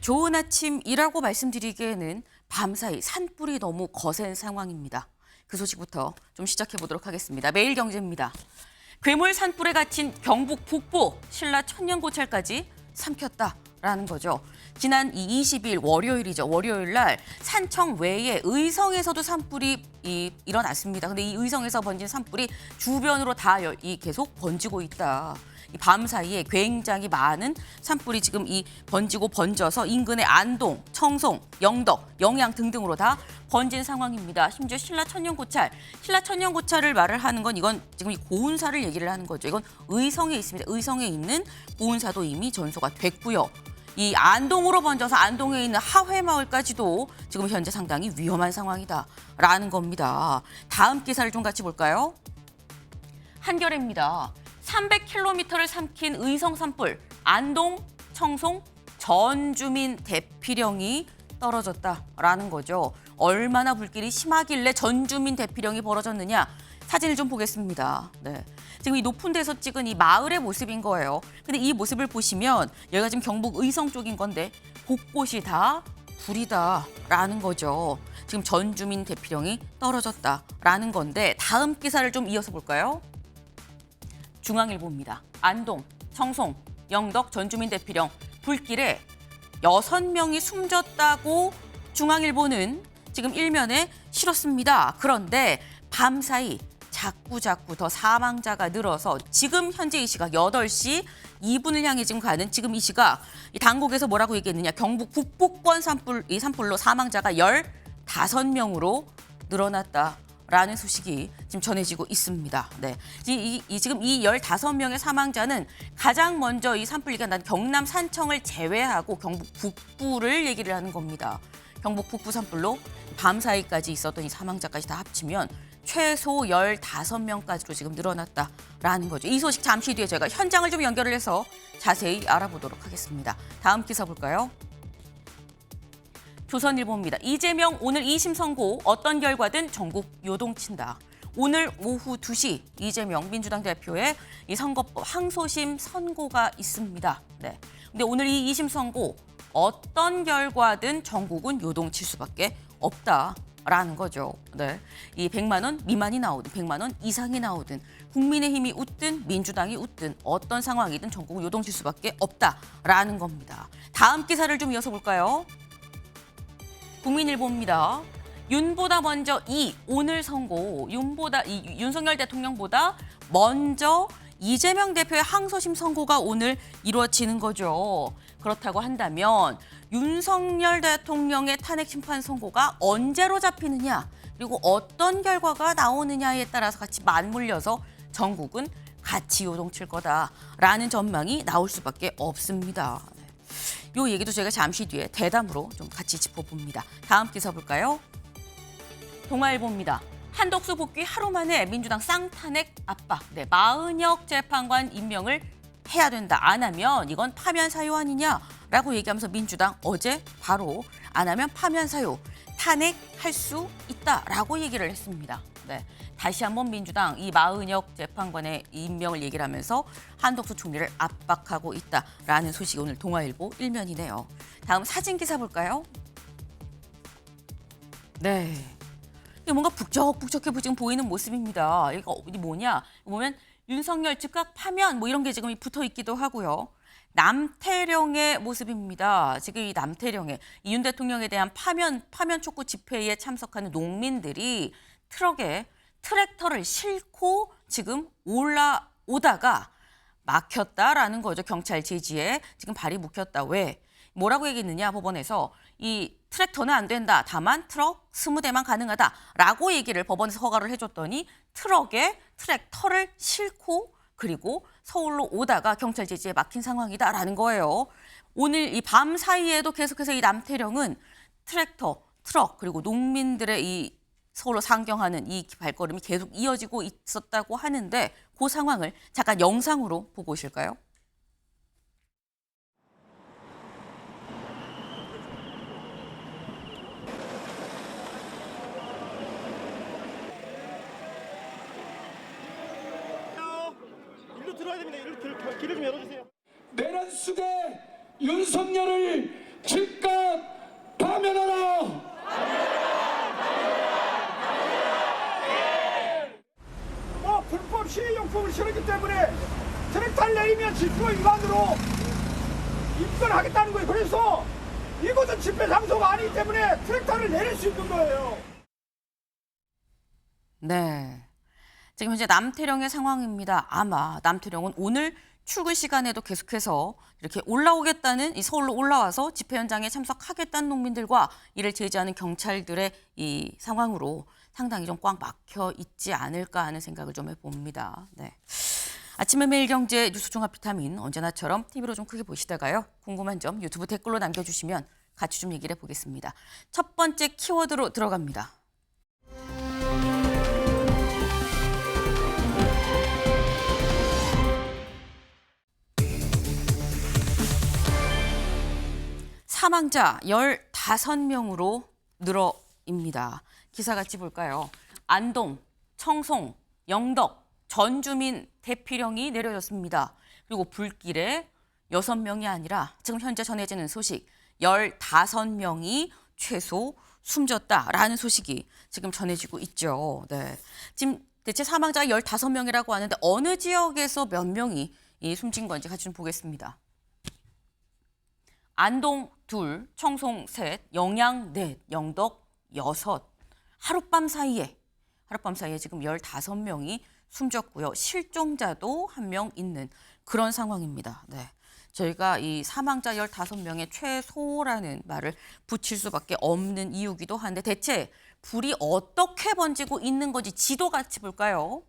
좋은 아침이라고 말씀드리기에는 밤사이 산불이 너무 거센 상황입니다. 그 소식부터 좀 시작해 보도록 하겠습니다. 매일경제입니다. 괴물 산불에 갇힌 경북 북부 신라 천년고찰까지 삼켰다라는 거죠. 지난 20일 월요일이죠. 월요일 날 산청 외에 의성에서도 산불이 일어났습니다. 근데 이 의성에서 번진 산불이 주변으로 다 계속 번지고 있다. 이 밤 사이에 굉장히 많은 산불이 지금 번지고 번져서 인근의 안동, 청송, 영덕, 영양 등등으로 다 번진 상황입니다. 심지어 신라 천년고찰을 말을 하는 건 이건 지금 이 고운사를 얘기를 하는 거죠. 이건 의성에 있습니다. 의성에 있는 고운사도 이미 전소가 됐고요. 이 안동으로 번져서 안동에 있는 하회마을까지도 지금 현재 상당히 위험한 상황이다라는 겁니다. 다음 기사를 좀 같이 볼까요? 한겨레입니다. 300km를 삼킨 의성 산불, 안동, 청송 전 주민 대피령이 떨어졌다라는 거죠. 얼마나 불길이 심하길래 전 주민 대피령이 벌어졌느냐? 사진을 좀 보겠습니다. 네. 지금 이 높은 데서 찍은 이 마을의 모습인 거예요. 근데 이 모습을 보시면 여기가 지금 경북 의성 쪽인 건데 곳곳이 다 불이다라는 거죠. 지금 전 주민 대피령이 떨어졌다라는 건데 다음 기사를 좀 이어서 볼까요? 중앙일보입니다. 안동, 청송, 영덕 전주민 대피령 불길에 6명이 숨졌다고 중앙일보는 지금 일면에 실었습니다. 그런데 밤사이 자꾸 더 사망자가 늘어서 지금 현재 이 시각 8시 2분을 향해 지금 가는 지금 이 시각 이 당국에서 뭐라고 얘기했느냐. 경북 북부권 산불로 사망자가 15명으로 늘어났다. 라는 소식이 지금 전해지고 있습니다. 네. 지금 이 15명의 사망자는 가장 먼저 이 산불리가 난 경남 산청을 제외하고 경북 북부를 얘기를 하는 겁니다. 경북 북부 산불로 밤 사이까지 있었던 이 사망자까지 다 합치면 최소 15명까지로 지금 늘어났다라는 거죠. 이 소식 잠시 뒤에 저희가 현장을 좀 연결을 해서 자세히 알아보도록 하겠습니다. 다음 기사 볼까요? 조선일보입니다. 이재명 오늘 2심 선고 어떤 결과든 전국 요동친다. 오늘 오후 2시 이재명 민주당 대표의 이 선거법 항소심 선고가 있습니다. 네. 근데 오늘 이 2심 선고 어떤 결과든 전국은 요동칠 수밖에 없다라는 거죠. 네. 이 100만 원 미만이 나오든 100만 원 이상이 나오든 국민의힘이 웃든 민주당이 웃든 어떤 상황이든 전국은 요동칠 수밖에 없다라는 겁니다. 다음 기사를 좀 이어서 볼까요? 국민일보입니다. 윤보다 먼저 오늘 선고, 윤석열 대통령보다 먼저 이재명 대표의 항소심 선고가 오늘 이루어지는 거죠. 그렇다고 한다면 윤석열 대통령의 탄핵 심판 선고가 언제로 잡히느냐, 그리고 어떤 결과가 나오느냐에 따라서 같이 맞물려서 전국은 같이 요동칠 거다라는 전망이 나올 수밖에 없습니다. 이 얘기도 저희가 잠시 뒤에 대담으로 좀 같이 짚어봅니다. 다음 기사 볼까요? 동아일보입니다. 한덕수 복귀 하루 만에 민주당 쌍탄핵 압박. 네, 마은혁 재판관 임명을 해야 된다. 안 하면 이건 파면 사유 아니냐라고 얘기하면서 민주당 어제 바로 안 하면 파면 사유, 탄핵할 수 있다라고 얘기를 했습니다. 네, 다시 한번 민주당 이 마은혁 재판관의 임명을 얘기를 하면서 한덕수 총리를 압박하고 있다라는 소식이 오늘 동아일보 일면이네요. 다음 사진 기사 볼까요? 네, 이게 뭔가 북적북적해 지금 보이는 모습입니다. 이거 뭐냐? 보면 윤석열 즉각 파면 뭐 이런 게 지금 붙어 있기도 하고요. 남태령의 모습입니다. 지금 이 남태령의 이윤 대통령에 대한 파면 촉구 집회에 참석하는 농민들이 트럭에 트랙터를 싣고 지금 올라오다가 막혔다라는 거죠. 경찰 제지에 지금 발이 묶였다. 왜? 뭐라고 얘기했느냐 법원에서 이 트랙터는 안 된다. 다만 트럭 20대만 가능하다라고 얘기를 법원에서 허가를 해줬더니 트럭에 트랙터를 싣고 그리고 서울로 오다가 경찰 제지에 막힌 상황이다라는 거예요. 오늘 이 밤 사이에도 계속해서 이 남태령은 트랙터, 트럭 그리고 농민들의 이 서울로 상경하는 이 발걸음이 계속 이어지고 있었다고 하는데 그 상황을 잠깐 영상으로 보고 오실까요? 일로 들어야 됩니다. 일로 길을 좀 열어주세요. 내란 속에 윤석열을 즉각 파면하라! 불법 시위용품을 실었기 때문에 트랙터를 내리면 집회 위반으로 입건하겠다는 거예요. 그래서 이곳은 집회 장소가 아니기 때문에 트랙터를 내릴 수 있는 거예요. 네. 지금 현재 남태령의 상황입니다. 아마 남태령은 오늘 출근 시간에도 계속해서 이렇게 올라오겠다는 이 서울로 올라와서 집회 현장에 참석하겠다는 농민들과 이를 제지하는 경찰들의 이 상황으로 상당히 좀 꽉 막혀 있지 않을까 하는 생각을 좀 해봅니다. 네. 아침의 매일경제 뉴스 종합 비타민 언제나처럼 TV로 좀 크게 보시다가요. 궁금한 점 유튜브 댓글로 남겨주시면 같이 좀 얘기를 해보겠습니다. 첫 번째 키워드로 들어갑니다. 사망자 15명으로 늘어입니다. 기사 같이 볼까요? 안동, 청송, 영덕 전 주민 대피령이 내려졌습니다. 그리고 불길에 6명이 아니라 지금 현재 전해지는 소식 15명이 최소 숨졌다라는 소식이 지금 전해지고 있죠. 네. 지금 대체 사망자가 15명이라고 하는데 어느 지역에서 몇 명이 숨진 건지 같이 좀 보겠습니다. 안동 2, 청송 3, 영양 4, 영덕 6. 하룻밤 사이에 지금 15명이 숨졌고요. 실종자도 1명 있는 그런 상황입니다. 네. 저희가 이 사망자 15명의 최소라는 말을 붙일 수밖에 없는 이유기도 한데 대체 불이 어떻게 번지고 있는 건지 지도 같이 볼까요?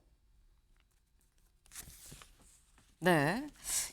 네,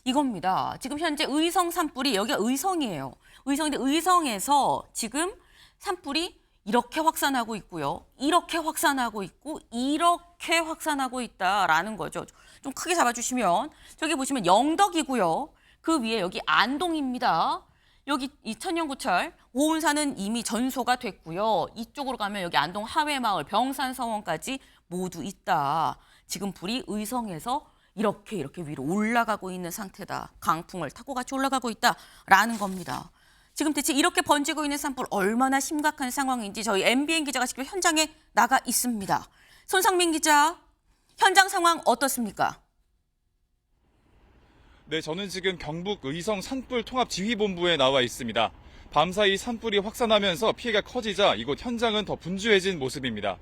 이겁니다. 지금 현재 의성 산불이 여기가 의성이에요. 의성인데 의성에서 지금 산불이 이렇게 확산하고 있고요. 이렇게 확산하고 있고 이렇게 확산하고 있다라는 거죠. 좀 크게 잡아주시면 저기 보시면 영덕이고요. 그 위에 여기 안동입니다. 여기 이 천연구찰, 오운사는 이미 전소가 됐고요. 이쪽으로 가면 여기 안동 하회마을, 병산서원까지 모두 있다. 지금 불이 의성에서 이렇게 위로 올라가고 있는 상태다. 강풍을 타고 같이 올라가고 있다라는 겁니다. 지금 대체 이렇게 번지고 있는 산불 얼마나 심각한 상황인지 저희 MBN 기자가 지금 현장에 나가 있습니다. 손상민 기자, 현장 상황 어떻습니까? 네, 저는 지금 경북 의성 산불 통합지휘본부에 나와 있습니다. 밤사이 산불이 확산하면서 피해가 커지자 이곳 현장은 더 분주해진 모습입니다.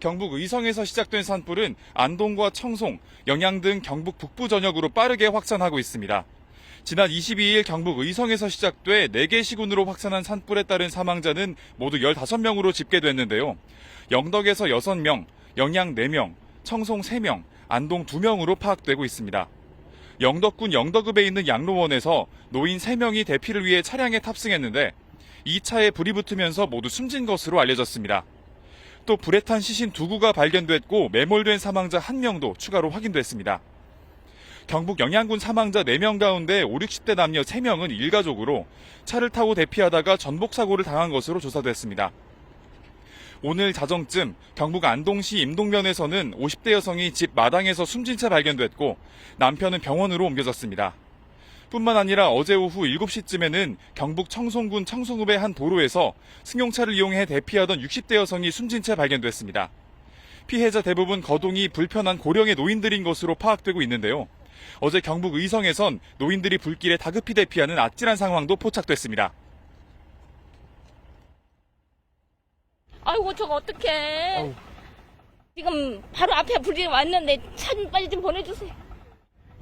경북 의성에서 시작된 산불은 안동과 청송, 영양 등 경북 북부 전역으로 빠르게 확산하고 있습니다. 지난 22일 경북 의성에서 시작돼 4개 시군으로 확산한 산불에 따른 사망자는 모두 15명으로 집계됐는데요. 영덕에서 6명, 영양 4명, 청송 3명, 안동 2명으로 파악되고 있습니다. 영덕군 영덕읍에 있는 양로원에서 노인 3명이 대피를 위해 차량에 탑승했는데 이 차에 불이 붙으면서 모두 숨진 것으로 알려졌습니다. 또 불에 탄 시신 2구가 발견됐고 매몰된 사망자 1명도 추가로 확인됐습니다. 경북 영양군 사망자 4명 가운데 5, 60대 남녀 3명은 일가족으로 차를 타고 대피하다가 전복사고를 당한 것으로 조사됐습니다. 오늘 자정쯤 경북 안동시 임동면에서는 50대 여성이 집 마당에서 숨진 채 발견됐고 남편은 병원으로 옮겨졌습니다. 뿐만 아니라 어제 오후 7시쯤에는 경북 청송군 청송읍의 한 도로에서 승용차를 이용해 대피하던 60대 여성이 숨진 채 발견됐습니다. 피해자 대부분 거동이 불편한 고령의 노인들인 것으로 파악되고 있는데요. 어제 경북 의성에선 노인들이 불길에 다급히 대피하는 아찔한 상황도 포착됐습니다. 아이고 저거 어떡해. 지금 바로 앞에 불이 왔는데 차 좀 빨리 좀 보내주세요.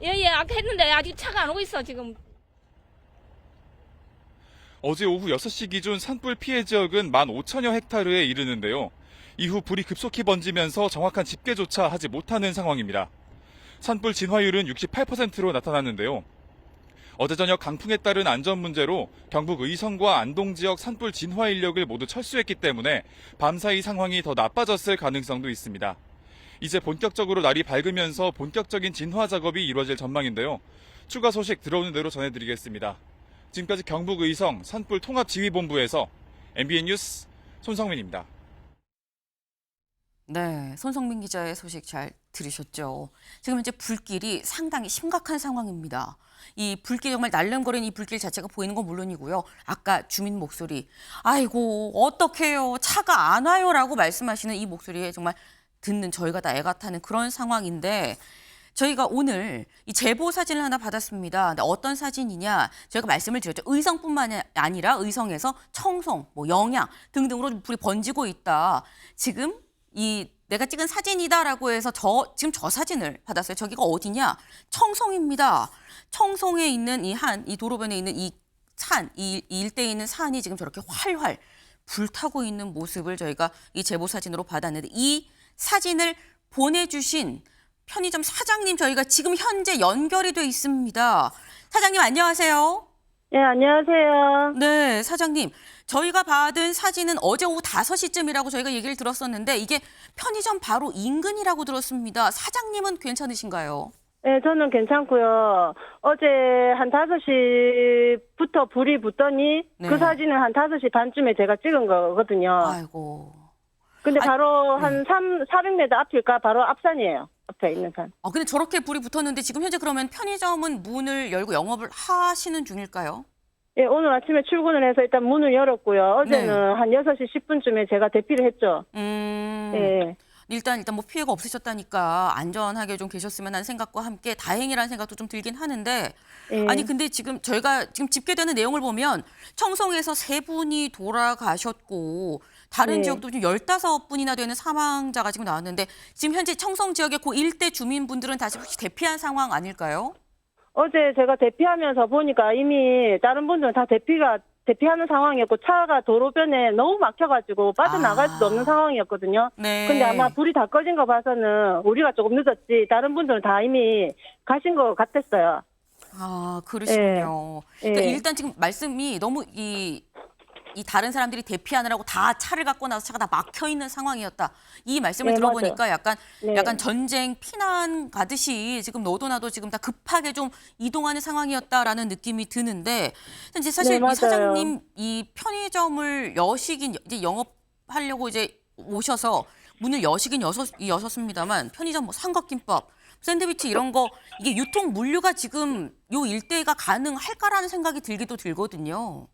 예, 아까 했는데 아직 차가 안 오고 있어 지금. 어제 오후 6시 기준 산불 피해 지역은 15,000여 헥타르에 이르는데요. 이후 불이 급속히 번지면서 정확한 집계조차 하지 못하는 상황입니다. 산불 진화율은 68%로 나타났는데요. 어제 저녁 강풍에 따른 안전 문제로 경북 의성과 안동 지역 산불 진화 인력을 모두 철수했기 때문에 밤사이 상황이 더 나빠졌을 가능성도 있습니다. 이제 본격적으로 날이 밝으면서 본격적인 진화 작업이 이루어질 전망인데요. 추가 소식 들어오는 대로 전해드리겠습니다. 지금까지 경북 의성 산불 통합지휘본부에서 MBN 뉴스 손성민입니다. 네, 손성민 기자의 소식 잘 들으셨죠? 지금 현재 불길이 상당히 심각한 상황입니다. 이 불길 정말 날름거리는 이 불길 자체가 보이는 건 물론이고요. 아까 주민 목소리, 아이고 어떡해요, 차가 안 와요라고 말씀하시는 이 목소리에 정말 듣는 저희가 다 애가 타는 그런 상황인데 저희가 오늘 이 제보 사진을 하나 받았습니다. 근데 어떤 사진이냐? 저희가 말씀을 드렸죠. 의성뿐만 아니라 의성에서 청송, 뭐 영양 등등으로 불이 번지고 있다. 지금 이 내가 찍은 사진이다라고 해서 지금 저 사진을 받았어요. 저기가 어디냐? 청송입니다. 청송에 있는 이 도로변에 있는 이 일대에 있는 산이 지금 저렇게 활활 불타고 있는 모습을 저희가 이 제보 사진으로 받았는데 이 사진을 보내주신 편의점 사장님 저희가 지금 현재 연결이 돼 있습니다. 사장님 안녕하세요. 네, 안녕하세요. 네, 사장님. 저희가 받은 사진은 어제 오후 5시쯤이라고 저희가 얘기를 들었었는데 이게 편의점 바로 인근이라고 들었습니다. 사장님은 괜찮으신가요? 네, 저는 괜찮고요. 어제 한 5시부터 불이 붙더니 네. 그 사진은 한 5시 반쯤에 제가 찍은 거거든요. 아이고. 근데 바로 네. 한 400m 앞일까? 바로 앞산이에요. 앞에 있는 산. 근데 저렇게 불이 붙었는데 지금 현재 그러면 편의점은 문을 열고 영업을 하시는 중일까요? 예, 오늘 아침에 출근을 해서 일단 문을 열었고요. 어제는 네. 한 6시 10분쯤에 제가 대피를 했죠. 예. 일단 뭐 피해가 없으셨다니까 안전하게 좀 계셨으면 하는 생각과 함께 다행이라는 생각도 좀 들긴 하는데 예. 아니 근데 지금 저희가 지금 집계되는 내용을 보면 청송에서 3분이 돌아가셨고 다른 네. 지역도 좀 15분이나 되는 사망자가 지금 나왔는데 지금 현재 청송 지역의 그 일대 주민분들은 다시 혹시 대피한 상황 아닐까요? 어제 제가 대피하면서 보니까 이미 다른 분들은 다 대피하는 상황이었고 차가 도로변에 너무 막혀가지고 빠져나갈 수도 없는 상황이었거든요. 네. 근데 아마 불이 다 꺼진 거 봐서는 우리가 조금 늦었지 다른 분들은 다 이미 가신 것 같았어요. 그러시군요. 예. 그러니까 예. 일단 지금 말씀이 너무 이 다른 사람들이 대피하느라고 다 차를 갖고 나서 차가 다 막혀 있는 상황이었다. 이 말씀을 네, 들어보니까 네. 약간 전쟁 피난 가듯이 지금 너도 나도 지금 다 급하게 좀 이동하는 상황이었다라는 느낌이 드는데 이제 사실 네, 이 맞아요. 사장님 이 편의점을 이제 영업하려고 이제 오셔서 문을 여셨습니다만 편의점 뭐 삼각김밥 샌드위치 이런 거 이게 유통 물류가 지금 요 일대가 가능할까라는 생각이 들기도 들거든요.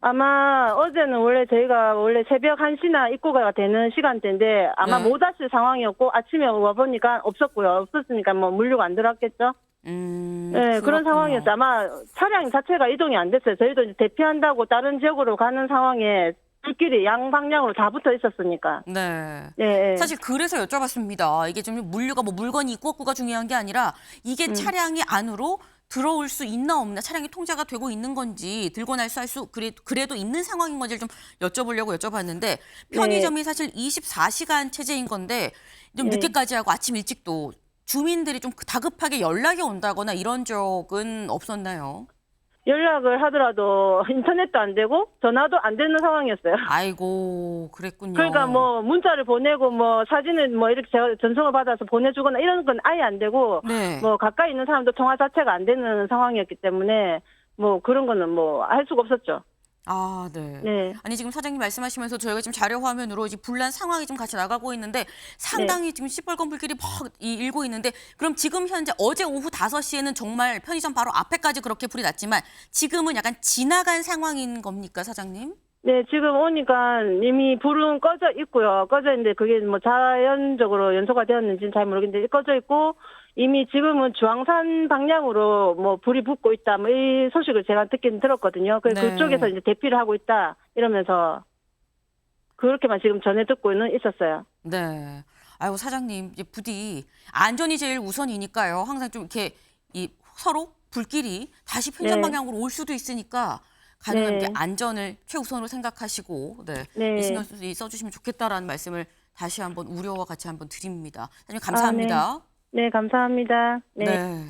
아마 어제는 원래 저희가 새벽 1시나 입고가 되는 시간대인데 아마 네. 못 왔을 상황이었고 아침에 와보니까 없었으니까 뭐 물류가 안 들어왔겠죠. 네, 그런 그렇군요. 상황이었어요. 아마 차량 자체가 이동이 안 됐어요. 저희도 이제 대피한다고 다른 지역으로 가는 상황에 불길이 양방향으로 다 붙어 있었으니까. 네. 네. 사실 그래서 여쭤봤습니다. 이게 좀 물류가 뭐 물건이 있고 없고가 중요한 게 아니라 이게 차량이 안으로 들어올 수 있나 없나 차량이 통제가 되고 있는 건지 들고 날 수 그래도 있는 상황인 건지 좀 여쭤보려고 여쭤봤는데 편의점이 사실 24시간 체제인 건데 좀 네. 늦게까지 하고 아침 일찍도 주민들이 좀 다급하게 연락이 온다거나 이런 적은 없었나요? 연락을 하더라도 인터넷도 안 되고 전화도 안 되는 상황이었어요. 아이고 그랬군요. 그러니까 뭐 문자를 보내고 뭐 사진을 뭐 이렇게 제가 전송을 받아서 보내주거나 이런 건 아예 안 되고 네. 뭐 가까이 있는 사람도 통화 자체가 안 되는 상황이었기 때문에 뭐 그런 거는 뭐 할 수가 없었죠. 네. 네. 아니 지금 사장님 말씀하시면서 저희가 지금 자료 화면으로 이제 불난 상황이 좀 같이 나가고 있는데 상당히 지금 시뻘건 불길이 막 일고 있는데 그럼 지금 현재 어제 오후 5시에는 정말 편의점 바로 앞에까지 그렇게 불이 났지만 지금은 약간 지나간 상황인 겁니까, 사장님? 네, 지금 오니까 이미 불은 꺼져 있고요. 꺼져 있는데 그게 뭐 자연적으로 연소가 되었는지는 잘 모르겠는데 꺼져 있고 이미 지금은 주황산 방향으로 뭐 불이 붙고 있다. 뭐 이 소식을 제가 듣긴 들었거든요. 그래서 네. 그쪽에서 이제 대피를 하고 있다. 이러면서 그렇게만 지금 전해 듣고는 있었어요. 네. 아이고 사장님, 이제 부디 안전이 제일 우선이니까요. 항상 좀 이렇게 서로 불길이 다시 편의점 네. 방향으로 올 수도 있으니까 가능한 네. 이제 안전을 최우선으로 생각하시고 네. 이 신경 써주시면 좋겠다라는 말씀을 다시 한번 우려와 같이 한번 드립니다. 사장님 감사합니다. 네, 감사합니다. 네.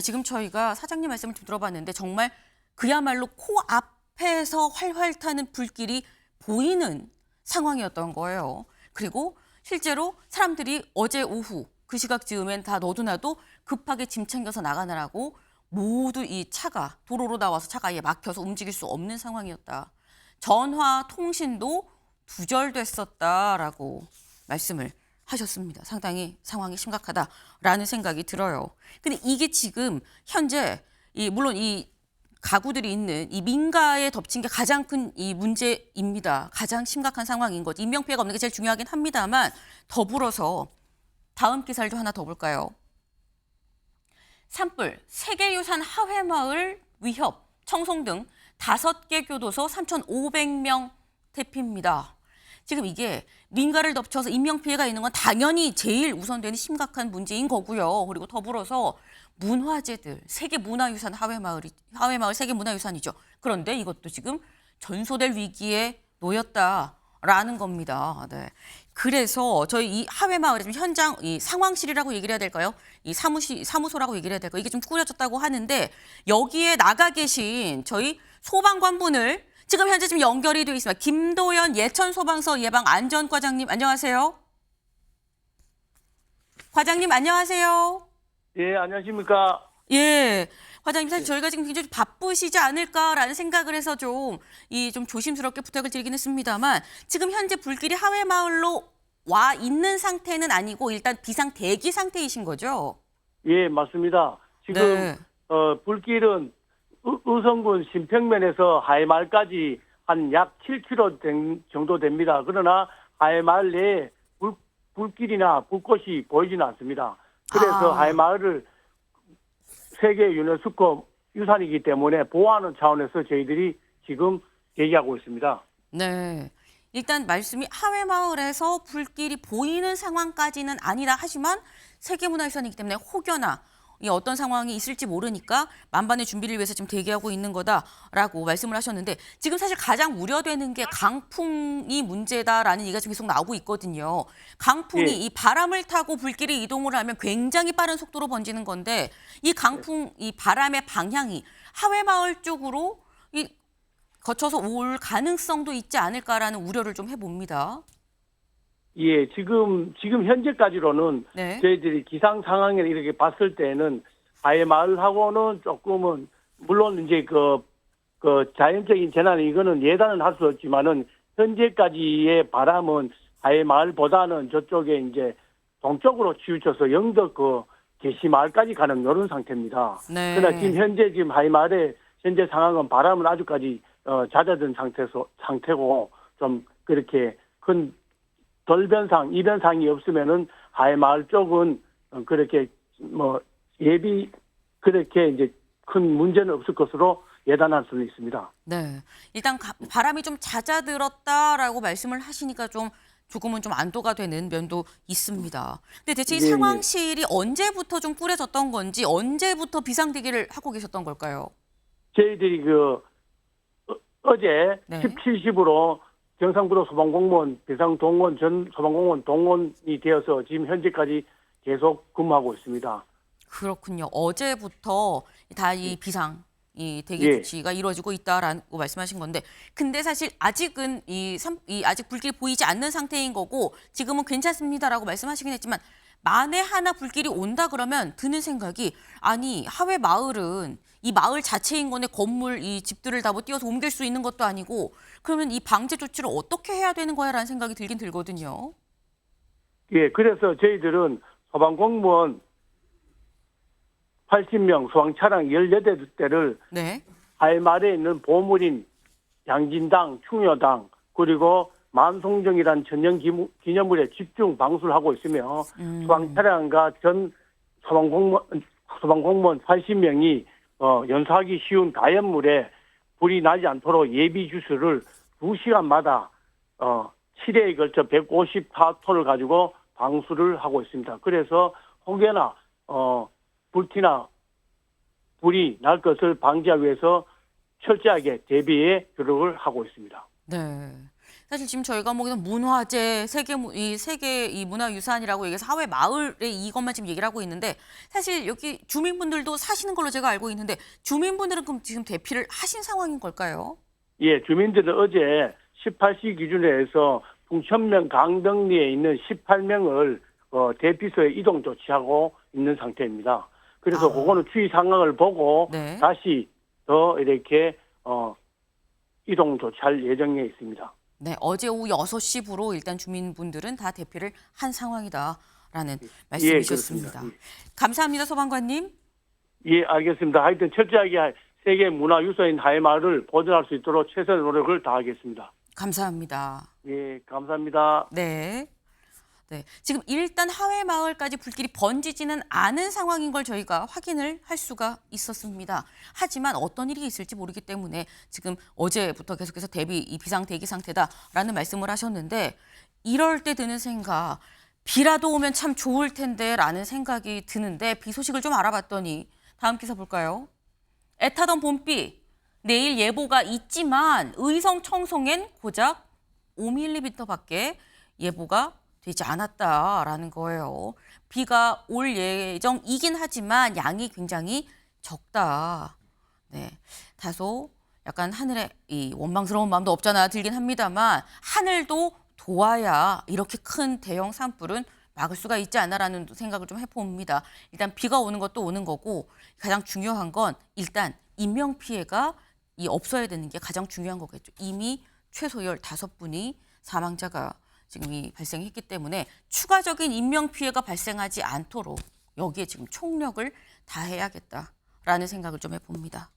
지금 저희가 사장님 말씀을 좀 들어봤는데 정말 그야말로 코앞에서 활활 타는 불길이 보이는 상황이었던 거예요. 그리고 실제로 사람들이 어제 오후 그 시각쯤엔 다 너도 나도 급하게 짐 챙겨서 나가느라고 모두 이 차가 도로로 나와서 차가 아예 막혀서 움직일 수 없는 상황이었다. 전화 통신도 두절됐었다라고 말씀을 하셨습니다. 상당히 상황이 심각하다라는 생각이 들어요. 근데 이게 지금 현재 물론 이 가구들이 있는 이 민가에 덮친 게 가장 큰 이 문제입니다. 가장 심각한 상황인 거죠. 인명피해가 없는 게 제일 중요하긴 합니다만 더불어서 다음 기사를 좀 하나 더 볼까요? 산불, 세계유산 하회마을 위협, 청송 등 5개 교도소 3,500명 대피입니다. 지금 이게 민가를 덮쳐서 인명피해가 있는 건 당연히 제일 우선되는 심각한 문제인 거고요. 그리고 더불어서 문화재들, 세계문화유산 하회마을 세계문화유산이죠. 그런데 이것도 지금 전소될 위기에 놓였다라는 겁니다. 네. 그래서 저희 이 하회마을에 좀 현장 이 상황실이라고 얘기를 해야 될까요? 이 사무소라고 얘기를 해야 될까요? 이게 좀 꾸려졌다고 하는데 여기에 나가 계신 저희 소방관분을 지금 현재 지금 연결이 되어 있습니다. 김도연 예천소방서 예방안전과장님 안녕하세요. 과장님 안녕하세요. 예, 안녕하십니까. 예. 과장님 사실 저희가 지금 굉장히 바쁘시지 않을까라는 생각을 해서 좀 조심스럽게 부탁을 드리긴 했습니다만 지금 현재 불길이 하회마을로 와 있는 상태는 아니고 일단 비상 대기 상태이신 거죠? 예, 맞습니다. 지금 네. 불길은 의성군 신평면에서 하회마을까지 한 약 7km 정도 됩니다. 그러나 하회마을 내에 불길이나 불꽃이 보이지는 않습니다. 그래서 하회마을을 세계 유네스코 유산이기 때문에 보호하는 차원에서 저희들이 지금 대기하고 있습니다. 네. 일단 말씀이 하회마을에서 불길이 보이는 상황까지는 아니라 하지만 세계문화유산이기 때문에 혹여나 이 어떤 상황이 있을지 모르니까 만반의 준비를 위해서 지금 대기하고 있는 거다라고 말씀을 하셨는데 지금 사실 가장 우려되는 게 강풍이 문제다라는 얘기가 지금 계속 나오고 있거든요. 강풍이 예. 이 바람을 타고 불길이 이동을 하면 굉장히 빠른 속도로 번지는 건데 이 강풍, 이 바람의 방향이 하회마을 쪽으로 거쳐서 올 가능성도 있지 않을까라는 우려를 좀 해봅니다. 예, 지금 현재까지로는 네. 저희들이 기상 상황을 이렇게 봤을 때는 하회마을하고는 조금은 물론 이제 그 자연적인 재난 이거는 예단은 할 수 없지만은 현재까지의 바람은 하회마을보다는 저쪽에 이제 동쪽으로 치우쳐서 영덕 개시마을까지 가는 이런 상태입니다. 네. 그러나 지금 하회마을의 현재 상황은 바람은 아주까지 잦아든 상태고 좀 그렇게 큰 돌변상, 이변상이 없으면은 하회마을 쪽은 그렇게 그렇게 이제 큰 문제는 없을 것으로 예단할 수는 있습니다. 네. 일단 바람이 좀 잦아들었다라고 말씀을 하시니까 조금은 좀 안도가 되는 면도 있습니다. 근데 대체 이 네, 상황실이 언제부터 좀 꾸려졌던 건지 언제부터 비상대기를 하고 계셨던 걸까요? 저희들이 어제 네. 17시부로 경상북도 소방공무원 비상동원 전 소방공무원 동원이 되어서 지금 현재까지 계속 근무하고 있습니다. 그렇군요. 어제부터 다 이 비상 이 대기 예. 조치가 이루어지고 있다라고 말씀하신 건데, 근데 사실 아직은 아직 불길이 보이지 않는 상태인 거고 지금은 괜찮습니다라고 말씀하시긴 했지만 만에 하나 불길이 온다 그러면 드는 생각이 아니 하회 마을은 이 마을 자체인 거네 건물 이 집들을 다 뭐 띄워서 옮길 수 있는 것도 아니고 그러면 이 방제 조치를 어떻게 해야 되는 거야라는 생각이 들긴 들거든요. 예, 그래서 저희들은 소방공무원 80명, 소방차량 18대를 네. 하회마을에 있는 보물인 양진당, 충효당, 그리고 만송정이라는 천년 기념물에 집중 방수를 하고 있으며 소방차량과 전 소방공무원 80명이 연소하기 쉬운 가연물에 불이 나지 않도록 예비 주수를 2시간마다 7회에 걸쳐 154톤을 가지고 방수를 하고 있습니다. 그래서 혹여나 불티나 불이 날 것을 방지하기 위해서 철저하게 대비에 노력을 하고 있습니다. 네. 사실 지금 저희가 문화재 세계 이 문화유산이라고 얘기해서 하회 마을에 이것만 지금 얘기를 하고 있는데 사실 여기 주민분들도 사시는 걸로 제가 알고 있는데 주민분들은 그럼 지금 대피를 하신 상황인 걸까요? 예, 주민들은 어제 18시 기준에 해서 풍천면 강덕리에 있는 18명을 대피소에 이동 조치하고 있는 상태입니다. 그래서 그거는 추이 상황을 보고 다시 더 이렇게 이동 조치할 예정에 있습니다. 네, 어제 오후 6시부로 일단 주민분들은 다 대피를 한 상황이다라는 말씀이셨습니다. 그렇습니다. 감사합니다, 소방관님. 예, 알겠습니다. 하여튼 철저하게 세계 문화유산인 하회마을을 보존할 수 있도록 최선의 노력을 다하겠습니다. 감사합니다. 예, 감사합니다. 네. 네. 지금 일단 하회마을까지 불길이 번지지는 않은 상황인 걸 저희가 확인을 할 수가 있었습니다. 하지만 어떤 일이 있을지 모르기 때문에 지금 어제부터 계속해서 이 비상 대기 상태다라는 말씀을 하셨는데 이럴 때 드는 생각, 비라도 오면 참 좋을 텐데라는 생각이 드는데 비 소식을 좀 알아봤더니 다음 기사 볼까요? 애타던 봄비, 내일 예보가 있지만 의성 청송엔 고작 5mm밖에 예보가 되지 않았다라는 거예요. 비가 올 예정이긴 하지만 양이 굉장히 적다. 네, 다소 약간 하늘에 이 원망스러운 마음도 없잖아 들긴 합니다만 하늘도 도와야 이렇게 큰 대형 산불은 막을 수가 있지 않나라는 생각을 좀 해봅니다. 일단 비가 오는 것도 오는 거고 가장 중요한 건 일단 인명 피해가 없어야 되는 게 가장 중요한 거겠죠. 이미 최소 15분이 사망자가 지금 발생했기 때문에 추가적인 인명 피해가 발생하지 않도록 여기에 지금 총력을 다해야겠다라는 생각을 좀 해봅니다.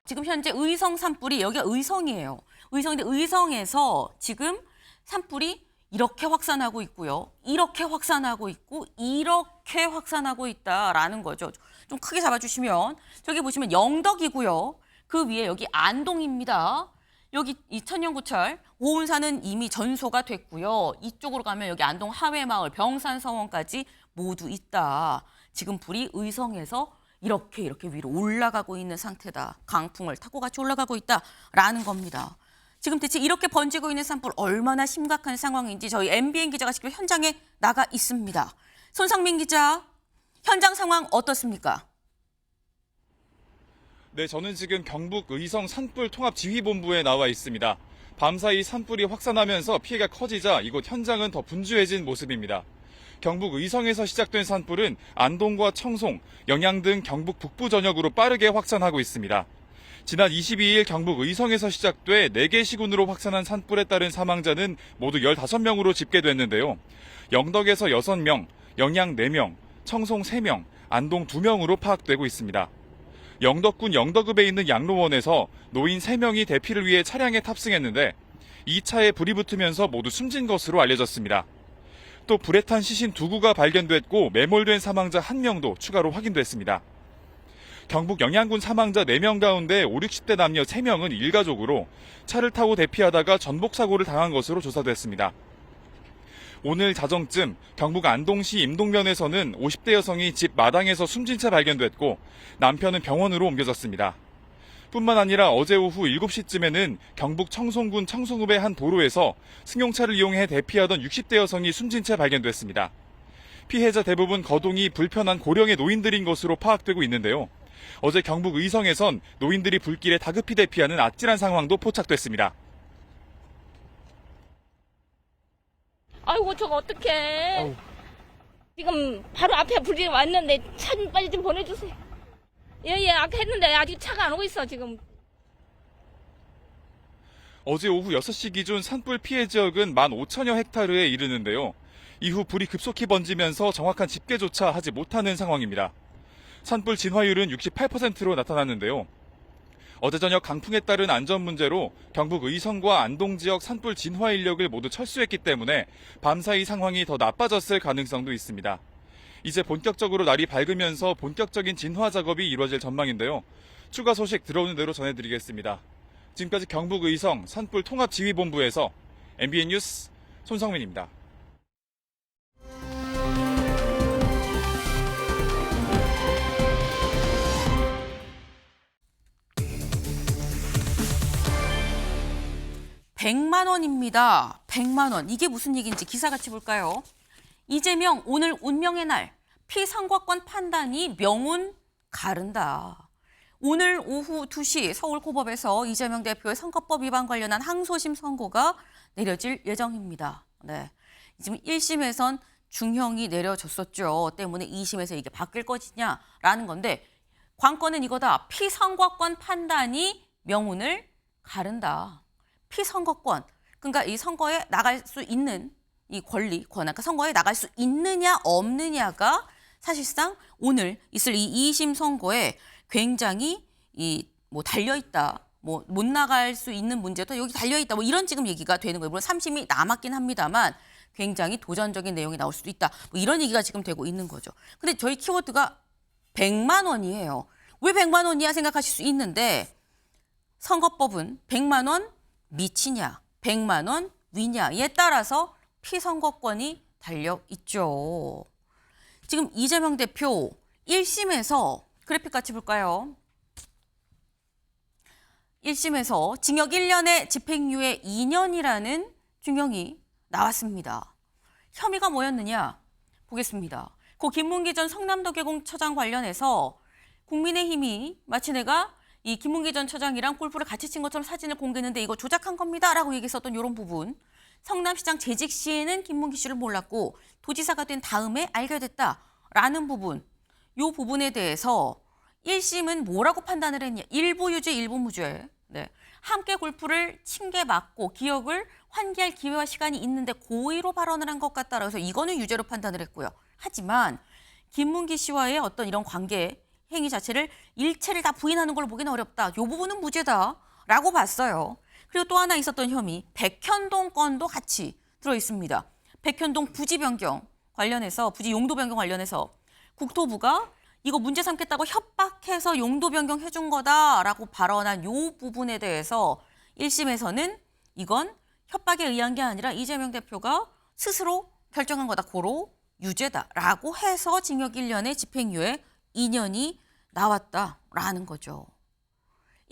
지금 현재 의성 산불이 여기가 의성이에요. 의성인데 의성에서 지금 산불이 이렇게 확산하고 있고요. 이렇게 확산하고 있고 이렇게 확산하고 있다라는 거죠. 좀 크게 잡아주시면 저기 보시면 영덕이고요. 그 위에 여기 안동입니다. 여기 이 천연고철 오운사는 이미 전소가 됐고요. 이쪽으로 가면 여기 안동 하회마을 병산서원까지 모두 있다. 지금 불이 의성에서 이렇게 위로 올라가고 있는 상태다. 강풍을 타고 같이 올라가고 있다라는 겁니다. 지금 대체 이렇게 번지고 있는 산불 얼마나 심각한 상황인지 저희 MBN 기자가 직접 현장에 나가 있습니다. 손상민 기자, 현장 상황 어떻습니까? 네, 저는 지금 경북 의성 산불 통합지휘본부에 나와 있습니다. 밤사이 산불이 확산하면서 피해가 커지자 이곳 현장은 더 분주해진 모습입니다. 경북 의성에서 시작된 산불은 안동과 청송, 영양 등 경북 북부 전역으로 빠르게 확산하고 있습니다. 지난 22일 경북 의성에서 시작돼 4개 시군으로 확산한 산불에 따른 사망자는 모두 15명으로 집계됐는데요. 영덕에서 6명, 영양 4명, 청송 3명, 안동 2명으로 파악되고 있습니다. 영덕군 영덕읍에 있는 양로원에서 노인 3명이 대피를 위해 차량에 탑승했는데 이 차에 불이 붙으면서 모두 숨진 것으로 알려졌습니다. 또 불에 탄 시신 2구가 발견됐고 매몰된 사망자 1명도 추가로 확인됐습니다. 경북 영양군 사망자 4명 가운데 5, 60대 남녀 3명은 일가족으로 차를 타고 대피하다가 전복 사고를 당한 것으로 조사됐습니다. 오늘 자정쯤 경북 안동시 임동면에서는 50대 여성이 집 마당에서 숨진 채 발견됐고 남편은 병원으로 옮겨졌습니다. 뿐만 아니라 어제 오후 7시쯤에는 경북 청송군 청송읍의 한 도로에서 승용차를 이용해 대피하던 60대 여성이 숨진 채 발견됐습니다. 피해자 대부분 거동이 불편한 고령의 노인들인 것으로 파악되고 있는데요. 어제 경북 의성에선 노인들이 불길에 다급히 대피하는 아찔한 상황도 포착됐습니다. 아이고 저거 어떡해. 지금 바로 앞에 불이 왔는데 차 좀 빨리 좀 보내주세요. 예, 아까 했는데 아직 차가 안 오고 있어 지금. 어제 오후 6시 기준 산불 피해 지역은 15,000여 헥타르에 이르는데요. 이후 불이 급속히 번지면서 정확한 집계조차 하지 못하는 상황입니다. 산불 진화율은 68%로 나타났는데요. 어제 저녁 강풍에 따른 안전 문제로 경북 의성과 안동 지역 산불 진화 인력을 모두 철수했기 때문에 밤사이 상황이 더 나빠졌을 가능성도 있습니다. 이제 본격적으로 날이 밝으면서 본격적인 진화 작업이 이루어질 전망인데요. 추가 소식 들어오는 대로 전해드리겠습니다. 지금까지 경북 의성 산불 통합지휘본부에서 MBN 뉴스 손성민입니다. $100만 100만 원. 이게 무슨 얘기인지 기사 같이 볼까요? 이재명 오늘 운명의 날. 피선거권 판단이 명운 가른다. 오늘 오후 2시 서울고법에서 이재명 대표의 선거법 위반 관련한 항소심 선고가 내려질 예정입니다. 네, 지금 1심에선 중형이 내려졌었죠. 때문에 2심에서 이게 바뀔 것이냐라는 건데 관건은 이거다. 피선거권 판단이 명운을 가른다. 피선거권. 그러니까 이 선거에 나갈 수 있는 이 권리, 권한, 그러니까 선거에 나갈 수 있느냐 없느냐가 사실상 오늘 있을 이 2심 선거에 굉장히 달려 있다. 못 나갈 수 있는 문제도 여기 달려 있다. 이런 지금 얘기가 되는 거예요. 물론 3심이 남았긴 합니다만 굉장히 도전적인 내용이 나올 수도 있다. 이런 얘기가 지금 되고 있는 거죠. 근데 저희 키워드가 100만 원이에요. 왜 100만 원이야 생각하실 수 있는데 선거법은 100만 원 미치냐, 100만 원 위냐에 따라서 피선거권이 달려 있죠. 지금 이재명 대표 1심에서 그래픽 같이 볼까요? 1심에서 징역 1년에 집행유예 2년이라는 중형이 나왔습니다. 혐의가 뭐였느냐? 보겠습니다. 고 김문기 전 성남도 계공처장 관련해서 국민의힘이 마치 내가 이 김문기 전 처장이랑 골프를 같이 친 것처럼 사진을 공개했는데 이거 조작한 겁니다. 라고 얘기했었던 이런 부분. 성남시장 재직 시에는 김문기 씨를 몰랐고 도지사가 된 다음에 알게 됐다라는 부분. 이 부분에 대해서 1심은 뭐라고 판단을 했냐. 일부 유죄, 일부 무죄. 네. 함께 골프를 친 게 맞고 기억을 환기할 기회와 시간이 있는데 고의로 발언을 한 것 같다라고 해서 이거는 유죄로 판단을 했고요. 하지만 김문기 씨와의 어떤 이런 관계 행위 자체를 일체를 다 부인하는 걸로 보기는 어렵다. 이 부분은 무죄다라고 봤어요. 그리고 또 하나 있었던 혐의, 백현동 건도 같이 들어있습니다. 백현동 부지 변경 관련해서, 부지 용도 변경 관련해서 국토부가 이거 문제 삼겠다고 협박해서 용도 변경해준 거다라고 발언한 이 부분에 대해서 1심에서는 이건 협박에 의한 게 아니라 이재명 대표가 스스로 결정한 거다. 고로 유죄다라고 해서 징역 1년에 집행유예 2년이 나왔다라는 거죠.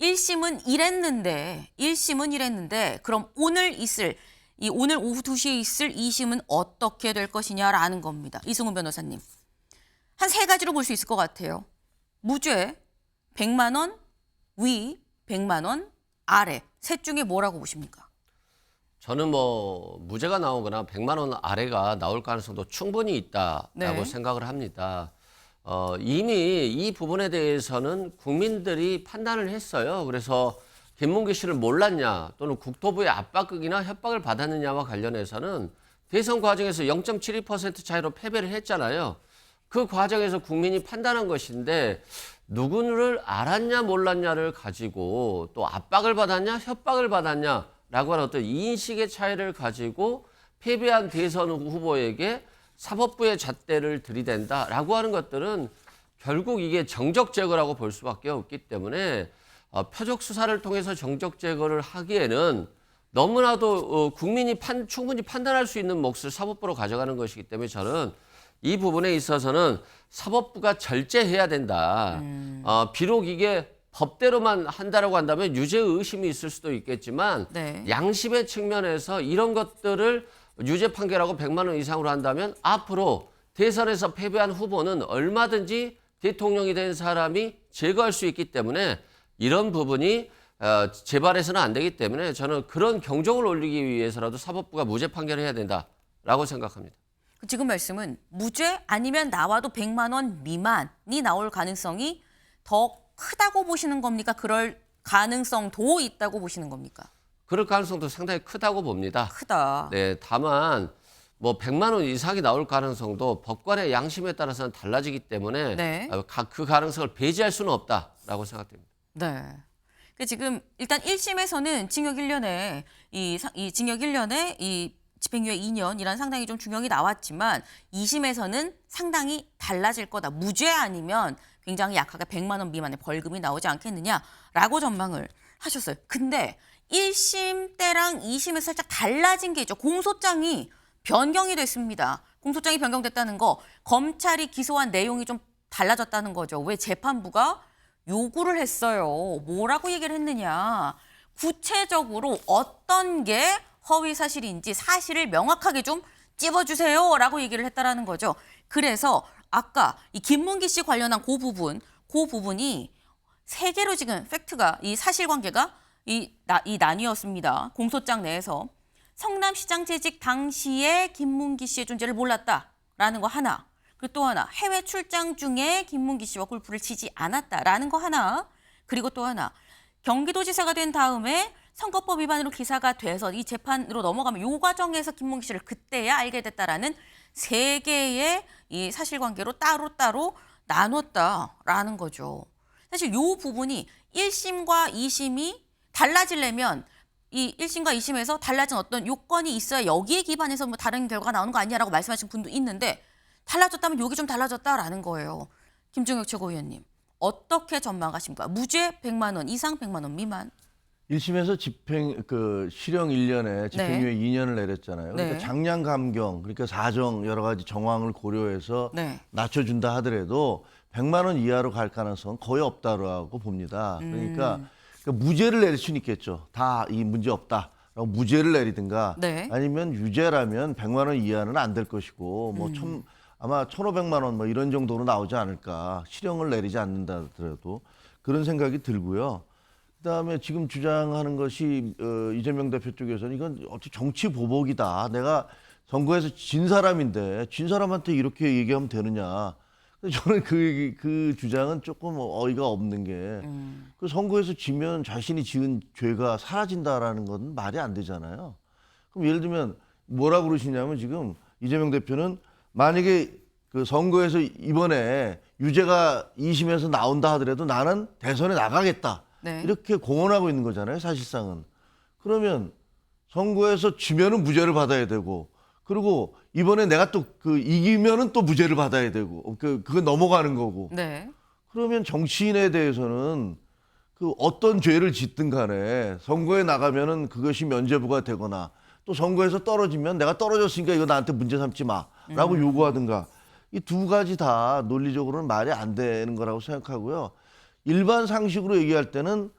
1심은 이랬는데 그럼 오늘 오후 2시에 있을 2심은 어떻게 될 것이냐라는 겁니다. 이승훈 변호사님. 한 3가지로 볼 수 있을 것 같아요. 무죄, 100만 원 위, 100만 원 아래. 셋 중에 뭐라고 보십니까? 저는 무죄가 나오거나 100만 원 아래가 나올 가능성도 충분히 있다라고 네. 생각을 합니다. 이미 이 부분에 대해서는 국민들이 판단을 했어요. 그래서 김문기 씨를 몰랐냐 또는 국토부의 압박극이나 협박을 받았느냐와 관련해서는 대선 과정에서 0.72% 차이로 패배를 했잖아요. 그 과정에서 국민이 판단한 것인데 누구를 알았냐 몰랐냐를 가지고 또 압박을 받았냐 협박을 받았냐라고 하는 어떤 인식의 차이를 가지고 패배한 대선 후보에게 사법부의 잣대를 들이댄다라고 하는 것들은 결국 이게 정적 제거라고 볼 수밖에 없기 때문에 표적 수사를 통해서 정적 제거를 하기에는 너무나도 국민이 충분히 판단할 수 있는 몫을 사법부로 가져가는 것이기 때문에 저는 이 부분에 있어서는 사법부가 절제해야 된다. 비록 이게 법대로만 한다라고 한다면 유죄 의심이 있을 수도 있겠지만 네. 양심의 측면에서 이런 것들을 유죄 판결하고 100만 원 이상으로 한다면 앞으로 대선에서 패배한 후보는 얼마든지 대통령이 된 사람이 제거할 수 있기 때문에 이런 부분이 재발해서는 안 되기 때문에 저는 그런 경종을 울리기 위해서라도 사법부가 무죄 판결을 해야 된다라고 생각합니다. 지금 말씀은 무죄 아니면 나와도 100만 원 미만이 나올 가능성이 더 크다고 보시는 겁니까? 그럴 가능성도 있다고 보시는 겁니까? 그럴 가능성도 상당히 크다고 봅니다. 크다. 네, 다만 100만 원 이상이 나올 가능성도 법관의 양심에 따라서는 달라지기 때문에 네. 그 가능성을 배제할 수는 없다라고 생각됩니다. 네. 지금 일단 1심에서는 징역 1년에 이 징역 1년에 이 집행유예 2년이란 상당히 좀 중형이 나왔지만 2심에서는 상당히 달라질 거다. 무죄 아니면 굉장히 약하게 100만 원 미만의 벌금이 나오지 않겠느냐라고 전망을 하셨어요. 근데 1심 때랑 2심에서 살짝 달라진 게 있죠. 공소장이 변경이 됐습니다. 공소장이 변경됐다는 거, 검찰이 기소한 내용이 좀 달라졌다는 거죠. 왜 재판부가 요구를 했어요. 뭐라고 얘기를 했느냐. 구체적으로 어떤 게 허위 사실인지 사실을 명확하게 좀 찝어주세요라고 얘기를 했다라는 거죠. 그래서 아까 이 김문기 씨 관련한 그 부분이 3개로 지금 팩트가 이 사실관계가 나뉘었습니다. 공소장 내에서 성남시장 재직 당시에 김문기 씨의 존재를 몰랐다라는 거 하나. 그리고 또 하나, 해외 출장 중에 김문기 씨와 골프를 치지 않았다라는 거 하나. 그리고 또 하나, 경기도지사가 된 다음에 선거법 위반으로 기사가 돼서 이 재판으로 넘어가면 이 과정에서 김문기 씨를 그때야 알게 됐다라는 3개의 이 사실관계로 따로따로 나눴다라는 거죠. 사실 이 부분이 1심과 2심이 달라지려면 이 1심과 2심에서 달라진 어떤 요건이 있어야 여기에 기반해서 뭐 다른 결과가 나오는 거 아니냐라고 말씀하신 분도 있는데 달라졌다면 여기 좀 달라졌다라는 거예요. 김종혁 최고위원님, 어떻게 전망하십니까? 무죄 100만 원 이상 100만 원 미만. 1심에서 실형 1년에 집행유예 2년을 내렸잖아요. 그러니까 네. 장량 감경, 그러니까 사정 여러 가지 정황을 고려해서 네. 낮춰준다 하더라도 100만 원 이하로 갈 가능성은 거의 없다고 봅니다. 그러니까 무죄를 내릴 수는 있겠죠. 다 이 문제 없다라고 무죄를 내리든가 네. 아니면 유죄라면 100만 원 이하는 안 될 것이고 뭐 아마 1,500만 원 뭐 이런 정도로 나오지 않을까. 실형을 내리지 않는다 하더라도 그런 생각이 들고요. 그다음에 지금 주장하는 것이 이재명 대표 쪽에서는 이건 어찌 정치 보복이다. 내가 선거에서 진 사람인데 진 사람한테 이렇게 얘기하면 되느냐. 저는 그 주장은 조금 어이가 없는 게 그 선거에서 지면 자신이 지은 죄가 사라진다라는 건 말이 안 되잖아요. 그럼 예를 들면 뭐라 그러시냐면 지금 이재명 대표는 만약에 그 선거에서 이번에 유죄가 2심에서 나온다 하더라도 나는 대선에 나가겠다. 네. 이렇게 공언하고 있는 거잖아요, 사실상은. 그러면 선거에서 지면은 무죄를 받아야 되고, 그리고 이번에 내가 또 이기면은 또 무죄를 받아야 되고, 그거 넘어가는 거고. 네. 그러면 정치인에 대해서는 그 어떤 죄를 짓든 간에 선거에 나가면은 그것이 면죄부가 되거나 또 선거에서 떨어지면 내가 떨어졌으니까 이거 나한테 문제 삼지 마라고 요구하든가 이 두 가지 다 논리적으로는 말이 안 되는 거라고 생각하고요. 일반 상식으로 얘기할 때는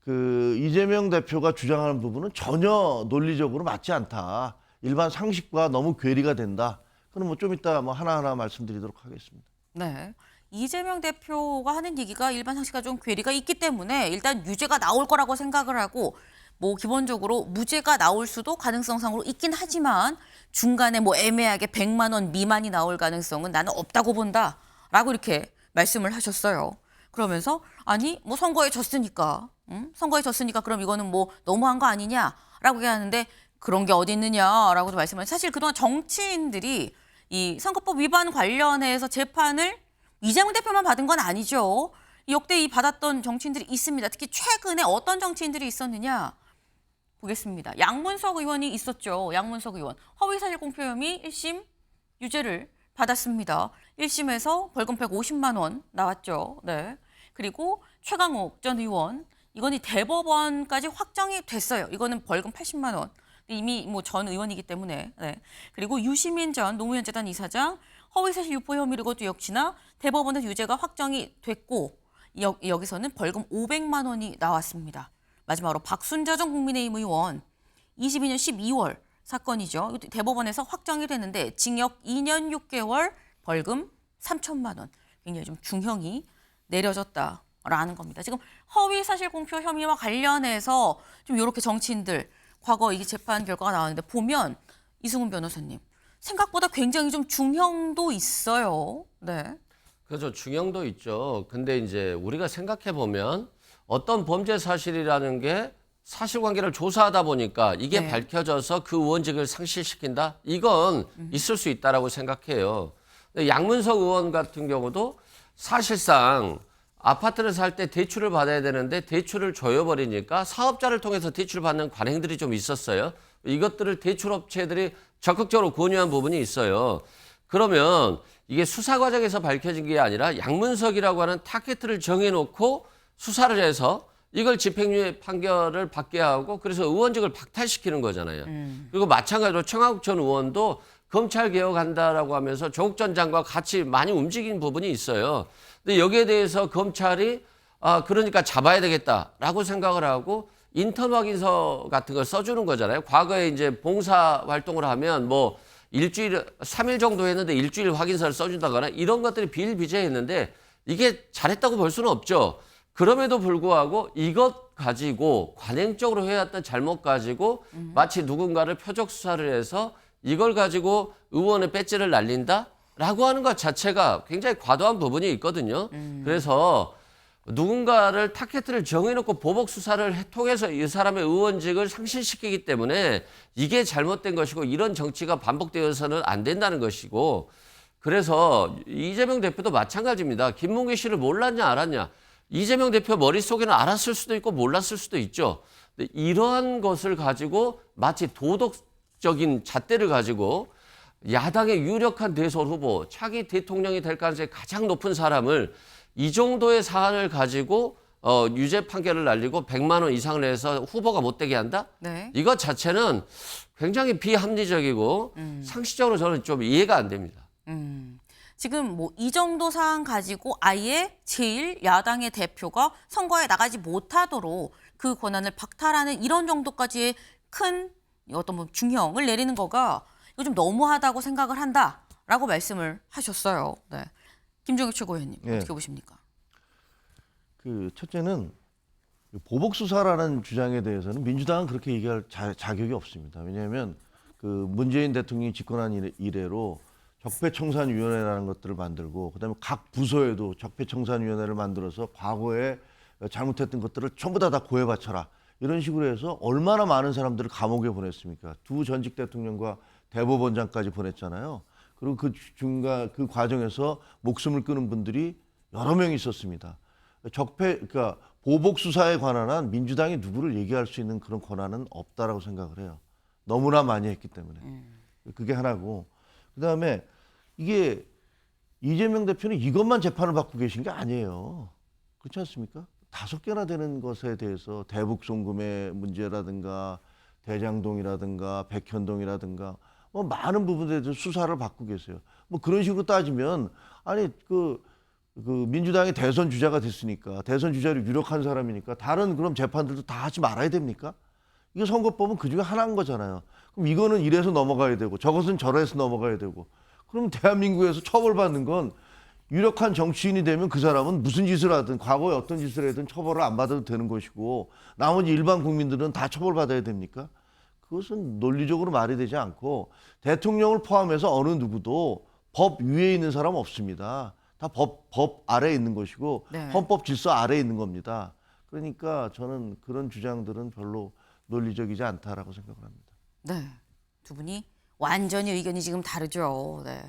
그 이재명 대표가 주장하는 부분은 전혀 논리적으로 맞지 않다. 일반 상식과 너무 괴리가 된다. 그럼 뭐 좀 이따 뭐 하나하나 말씀드리도록 하겠습니다. 네. 이재명 대표가 하는 얘기가 일반 상식과 좀 괴리가 있기 때문에 일단 유죄가 나올 거라고 생각을 하고 뭐 기본적으로 무죄가 나올 수도 가능성상으로 있긴 하지만 중간에 뭐 애매하게 100만 원 미만이 나올 가능성은 나는 없다고 본다라고 이렇게 말씀을 하셨어요. 그러면서 아니 뭐 선거에 졌으니까 선거에 졌으니까 그럼 이거는 뭐 너무한 거 아니냐라고 얘기하는데 그런 게 어디 있느냐라고도 말씀을 사실 그동안 정치인들이 이 선거법 위반 관련해서 재판을 이재명 대표만 받은 건 아니죠. 역대 이 받았던 정치인들이 있습니다. 특히 최근에 어떤 정치인들이 있었느냐 보겠습니다. 양문석 의원이 있었죠. 양문석 의원. 허위사실 공표 혐의 1심 유죄를 받았습니다. 1심에서 벌금 150만 원 나왔죠. 네. 그리고 최강욱 전 의원. 이거는 대법원까지 확정이 됐어요. 이거는 벌금 80만 원. 이미 뭐 전 의원이기 때문에. 네. 그리고 유시민 전 노무현 재단 이사장 허위사실 유포 혐의로 이것도 역시나 대법원에서 유죄가 확정이 됐고 여기서는 벌금 500만 원이 나왔습니다. 마지막으로 박순자 전 국민의힘 의원 22년 12월 사건이죠. 대법원에서 확정이 됐는데 징역 2년 6개월 벌금 3천만 원. 굉장히 좀 중형이 내려졌다라는 겁니다. 지금 허위사실 공표 혐의와 관련해서 좀 이렇게 정치인들 과거 이 재판 결과가 나왔는데 보면 이승훈 변호사님 생각보다 굉장히 좀 중형도 있어요. 네. 그렇죠. 중형도 있죠. 근데 이제 우리가 생각해 보면 어떤 범죄 사실이라는 게 사실관계를 조사하다 보니까 이게 네. 밝혀져서 그 의원직을 상실시킨다? 이건 있을 수 있다라고 생각해요. 근데 양문석 의원 같은 경우도 사실상 아파트를 살 때 대출을 받아야 되는데 대출을 줘버리니까 사업자를 통해서 대출을 받는 관행들이 좀 있었어요. 이것들을 대출업체들이 적극적으로 권유한 부분이 있어요. 그러면 이게 수사 과정에서 밝혀진 게 아니라 양문석이라고 하는 타겟을 정해놓고 수사를 해서 이걸 집행유예 판결을 받게 하고 그래서 의원직을 박탈시키는 거잖아요. 그리고 마찬가지로 최강욱 전 의원도 검찰 개혁한다라고 하면서 조국 전 장관과 같이 많이 움직인 부분이 있어요. 근데 여기에 대해서 검찰이 그러니까 잡아야 되겠다라고 생각을 하고 인턴 확인서 같은 걸 써주는 거잖아요. 과거에 이제 봉사 활동을 하면 뭐 일주일, 3일 정도 했는데 일주일 확인서를 써준다거나 이런 것들이 비일비재했는데 이게 잘했다고 볼 수는 없죠. 그럼에도 불구하고 이것 가지고 관행적으로 해왔던 잘못 가지고 마치 누군가를 표적 수사를 해서 이걸 가지고 의원의 배지를 날린다? 라고 하는 것 자체가 굉장히 과도한 부분이 있거든요. 그래서 누군가를 타겟을 정해놓고 보복 수사를 통해서 이 사람의 의원직을 상실시키기 때문에 이게 잘못된 것이고 이런 정치가 반복되어서는 안 된다는 것이고, 그래서 이재명 대표도 마찬가지입니다. 김문기 씨를 몰랐냐 알았냐. 이재명 대표 머릿속에는 알았을 수도 있고 몰랐을 수도 있죠. 근데 이러한 것을 가지고 마치 도덕적인 잣대를 가지고 야당의 유력한 대선 후보, 차기 대통령이 될 가능성이 가장 높은 사람을 이 정도의 사안을 가지고 유죄 판결을 날리고 100만 원 이상을 해서 후보가 못 되게 한다? 네. 이것 자체는 굉장히 비합리적이고 상식적으로 저는 좀 이해가 안 됩니다. 지금 뭐 이 정도 사안 가지고 아예 제1야당의 대표가 선거에 나가지 못하도록 그 권한을 박탈하는 이런 정도까지의 큰 어떤 뭐 중형을 내리는 거가 이거 좀 너무하다고 생각을 한다라고 말씀을 하셨어요. 네. 김종혁 최고위원님 네. 어떻게 보십니까? 그 첫째는 보복 수사라는 주장에 대해서는 민주당은 그렇게 얘기할 자격이 없습니다. 왜냐하면 그 문재인 대통령이 집권한 이래로 적폐청산위원회라는 것들을 만들고, 그다음에 각 부서에도 적폐청산위원회를 만들어서 과거에 잘못했던 것들을 전부 다 고해 바쳐라, 이런 식으로 해서 얼마나 많은 사람들을 감옥에 보냈습니까? 두 전직 대통령과 대법원장까지 보냈잖아요. 그리고 그 중간 그 과정에서 목숨을 끊은 분들이 여러 명 있었습니다. 그러니까 보복 수사에 관한 한 민주당이 누구를 얘기할 수 있는 그런 권한은 없다라고 생각을 해요. 너무나 많이 했기 때문에. 그게 하나고, 그다음에 이게 이재명 대표는 이것만 재판을 받고 계신 게 아니에요. 그렇지 않습니까? 5개나 되는 것에 대해서 대북 송금의 문제라든가 대장동이라든가 백현동이라든가 뭐 많은 부분에 대해서 수사를 받고 계세요. 뭐 그런 식으로 따지면 아니 그 민주당의 대선 주자가 됐으니까, 대선 주자로 유력한 사람이니까 다른 그런 재판들도 다 하지 말아야 됩니까? 이게 선거법은 그중에 하나인 거잖아요. 그럼 이거는 이래서 넘어가야 되고 저것은 저래서 넘어가야 되고, 그럼 대한민국에서 처벌받는 건 유력한 정치인이 되면 그 사람은 무슨 짓을 하든 과거에 어떤 짓을 하든 처벌을 안 받아도 되는 것이고, 나머지 일반 국민들은 다 처벌받아야 됩니까? 그것은 논리적으로 말이 되지 않고, 대통령을 포함해서 어느 누구도 법 위에 있는 사람 없습니다. 다 법 아래에 있는 것이고, 네. 헌법 질서 아래에 있는 겁니다. 그러니까 저는 그런 주장들은 별로 논리적이지 않다라고 생각을 합니다. 네. 두 분이 완전히 의견이 지금 다르죠. 네.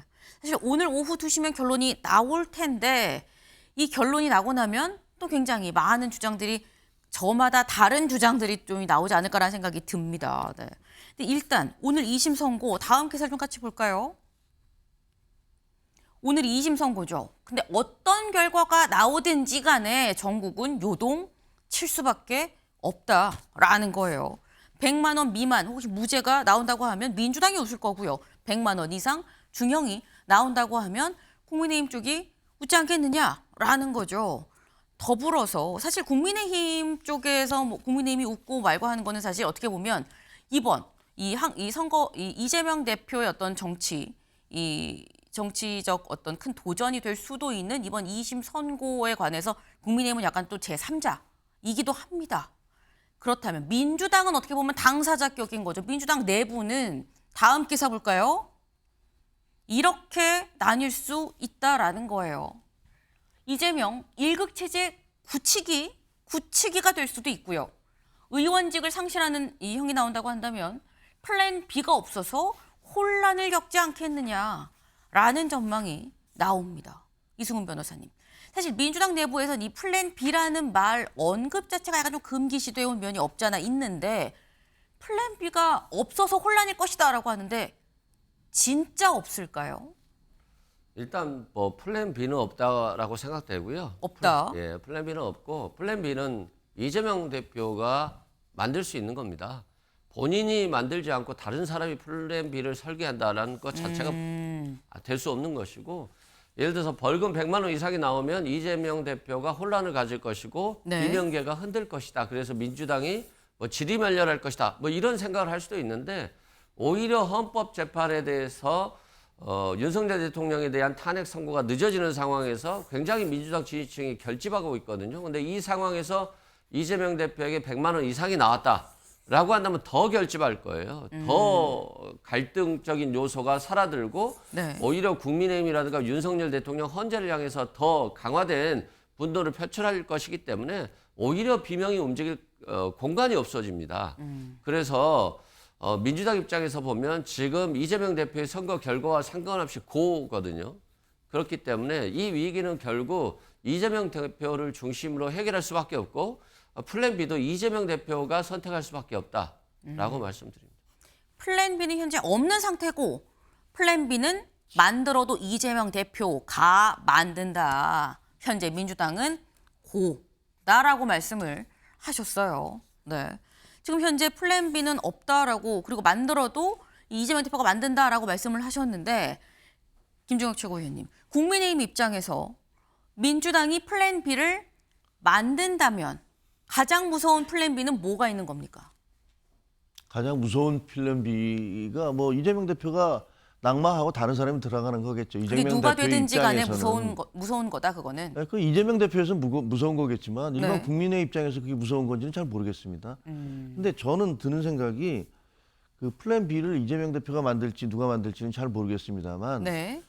사실 오늘 오후 2시면 결론이 나올 텐데, 이 결론이 나고 나면 또 굉장히 많은 주장들이 저마다 다른 주장들이 좀 나오지 않을까라는 생각이 듭니다. 네. 근데 일단 오늘 2심 선고 다음 기사를 좀 같이 볼까요? 오늘 2심 선고죠. 근데 어떤 결과가 나오든지 간에 전국은 요동 칠 수밖에 없다라는 거예요. 100만 원 미만 혹시 무죄가 나온다고 하면 민주당이 웃을 거고요. 100만 원 이상 중형이 나온다고 하면 국민의힘 쪽이 웃지 않겠느냐라는 거죠. 더불어서 사실 국민의힘 쪽에서 뭐 국민의힘이 웃고 말고 하는 거는 사실 어떻게 보면 이번 이 선거 이재명 대표의 어떤 정치적 어떤 큰 도전이 될 수도 있는 이번 2심 선고에 관해서 국민의힘은 약간 또 제3자이기도 합니다. 그렇다면 민주당은 어떻게 보면 당사자격인 거죠. 민주당 내부는 다음 기사 볼까요? 이렇게 나뉠 수 있다라는 거예요. 이재명 1급 체제 굳히기가 될 수도 있고요. 의원직을 상실하는 이 형이 나온다고 한다면 플랜 B가 없어서 혼란을 겪지 않겠느냐라는 전망이 나옵니다. 이승훈 변호사님. 사실 민주당 내부에서는 이 플랜 B라는 말 언급 자체가 약간 좀 금기시되어 온 면이 없잖아 있는데, 플랜 B가 없어서 혼란일 것이다라고 하는데 진짜 없을까요? 일단 뭐 플랜 B는 없다라고 생각되고요. 없다. 예, 플랜 B는 없고, 플랜 B는 이재명 대표가 만들 수 있는 겁니다. 본인이 만들지 않고 다른 사람이 플랜 B를 설계한다라는 것 자체가 될 수 없는 것이고, 예를 들어서 벌금 100만 원 이상이 나오면 이재명 대표가 혼란을 가질 것이고, 네. 이명계가 흔들 것이다. 그래서 민주당이 뭐 지리멸렬할 것이다. 뭐 이런 생각을 할 수도 있는데, 오히려 헌법재판에 대해서 윤석열 대통령에 대한 탄핵 선고가 늦어지는 상황에서 굉장히 민주당 지지층이 결집하고 있거든요. 그런데 이 상황에서 이재명 대표에게 100만 원 이상이 나왔다. 라고 한다면 더 결집할 거예요. 더 갈등적인 요소가 사라들고 네. 오히려 국민의힘이라든가 윤석열 대통령 헌재를 향해서 더 강화된 분노를 표출할 것이기 때문에 오히려 비명이 움직일 공간이 없어집니다. 그래서 민주당 입장에서 보면 지금 이재명 대표의 선거 결과와 상관없이 고거든요. 그렇기 때문에 이 위기는 결국 이재명 대표를 중심으로 해결할 수밖에 없고 플랜 B도 이재명 대표가 선택할 수밖에 없다라고 말씀드립니다. 플랜 B는 현재 없는 상태고 플랜 B는 만들어도 이재명 대표가 만든다. 현재 민주당은 고다라고 말씀을 하셨어요. 네. 지금 현재 플랜 B는 없다라고 그리고 만들어도 이재명 대표가 만든다라고 말씀을 하셨는데 김종혁 최고위원님, 국민의힘 입장에서 민주당이 플랜 B를 만든다면 가장 무서운 플랜 B는 뭐가 있는 겁니까? 가장 무서운 플랜 B가 뭐 이재명 대표가 낙마하고 다른 사람이 들어가는 거겠죠. 그게 이재명 누가 대표 되든지 간에 입장에서는 무서운 거다 그거는. 네, 그 이재명 대표에서 무서운 거겠지만 일반 네. 국민의 입장에서 그게 무서운 건지는 잘 모르겠습니다. 근데 저는 드는 생각이 그 플랜 B를 이재명 대표가 만들지 누가 만들지는 잘 모르겠습니다만 네.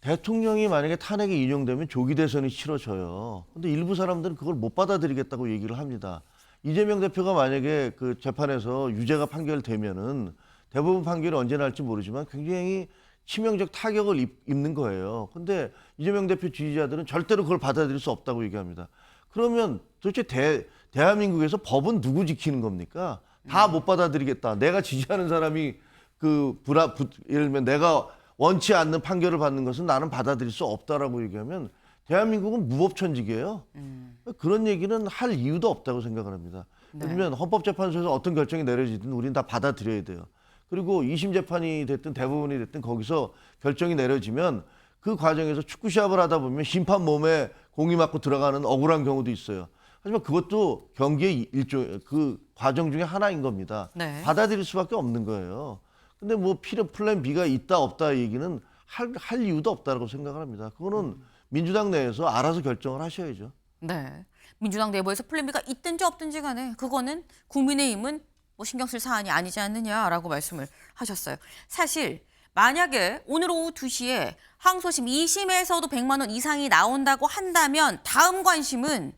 대통령이 만약에 탄핵에 인용되면 조기 대선이 치러져요. 근데 일부 사람들은 그걸 못 받아들이겠다고 얘기를 합니다. 이재명 대표가 만약에 그 재판에서 유죄가 판결되면은 대부분 판결이 언제 날지 모르지만 굉장히 치명적 타격을 입는 거예요. 근데 이재명 대표 지지자들은 절대로 그걸 받아들일 수 없다고 얘기합니다. 그러면 도대체 대한민국에서 법은 누구 지키는 겁니까? 다 못 받아들이겠다. 내가 지지하는 사람이 예를 들면 내가 원치 않는 판결을 받는 것은 나는 받아들일 수 없다라고 얘기하면 대한민국은 무법천직이에요. 그런 얘기는 할 이유도 없다고 생각을 합니다. 그러면 헌법재판소에서 어떤 결정이 내려지든 우리는 다 받아들여야 돼요. 그리고 2심 재판이 됐든 대부분이 됐든 거기서 결정이 내려지면 그 과정에서 축구 시합을 하다 보면 심판 몸에 공이 맞고 들어가는 억울한 경우도 있어요. 하지만 그것도 경기의 그 과정 중에 하나인 겁니다. 네. 받아들일 수밖에 없는 거예요. 근데 뭐 플랜 B가 있다 없다 얘기는 할 이유도 없다고 생각을 합니다. 그거는 민주당 내에서 알아서 결정을 하셔야죠. 네. 민주당 내부에서 플랜 B가 있든지 없든지 간에 그거는 국민의힘은 뭐 신경 쓸 사안이 아니지 않느냐라고 말씀을 하셨어요. 사실 만약에 오늘 오후 2시에 항소심 2심에서도 100만 원 이상이 나온다고 한다면 다음 관심은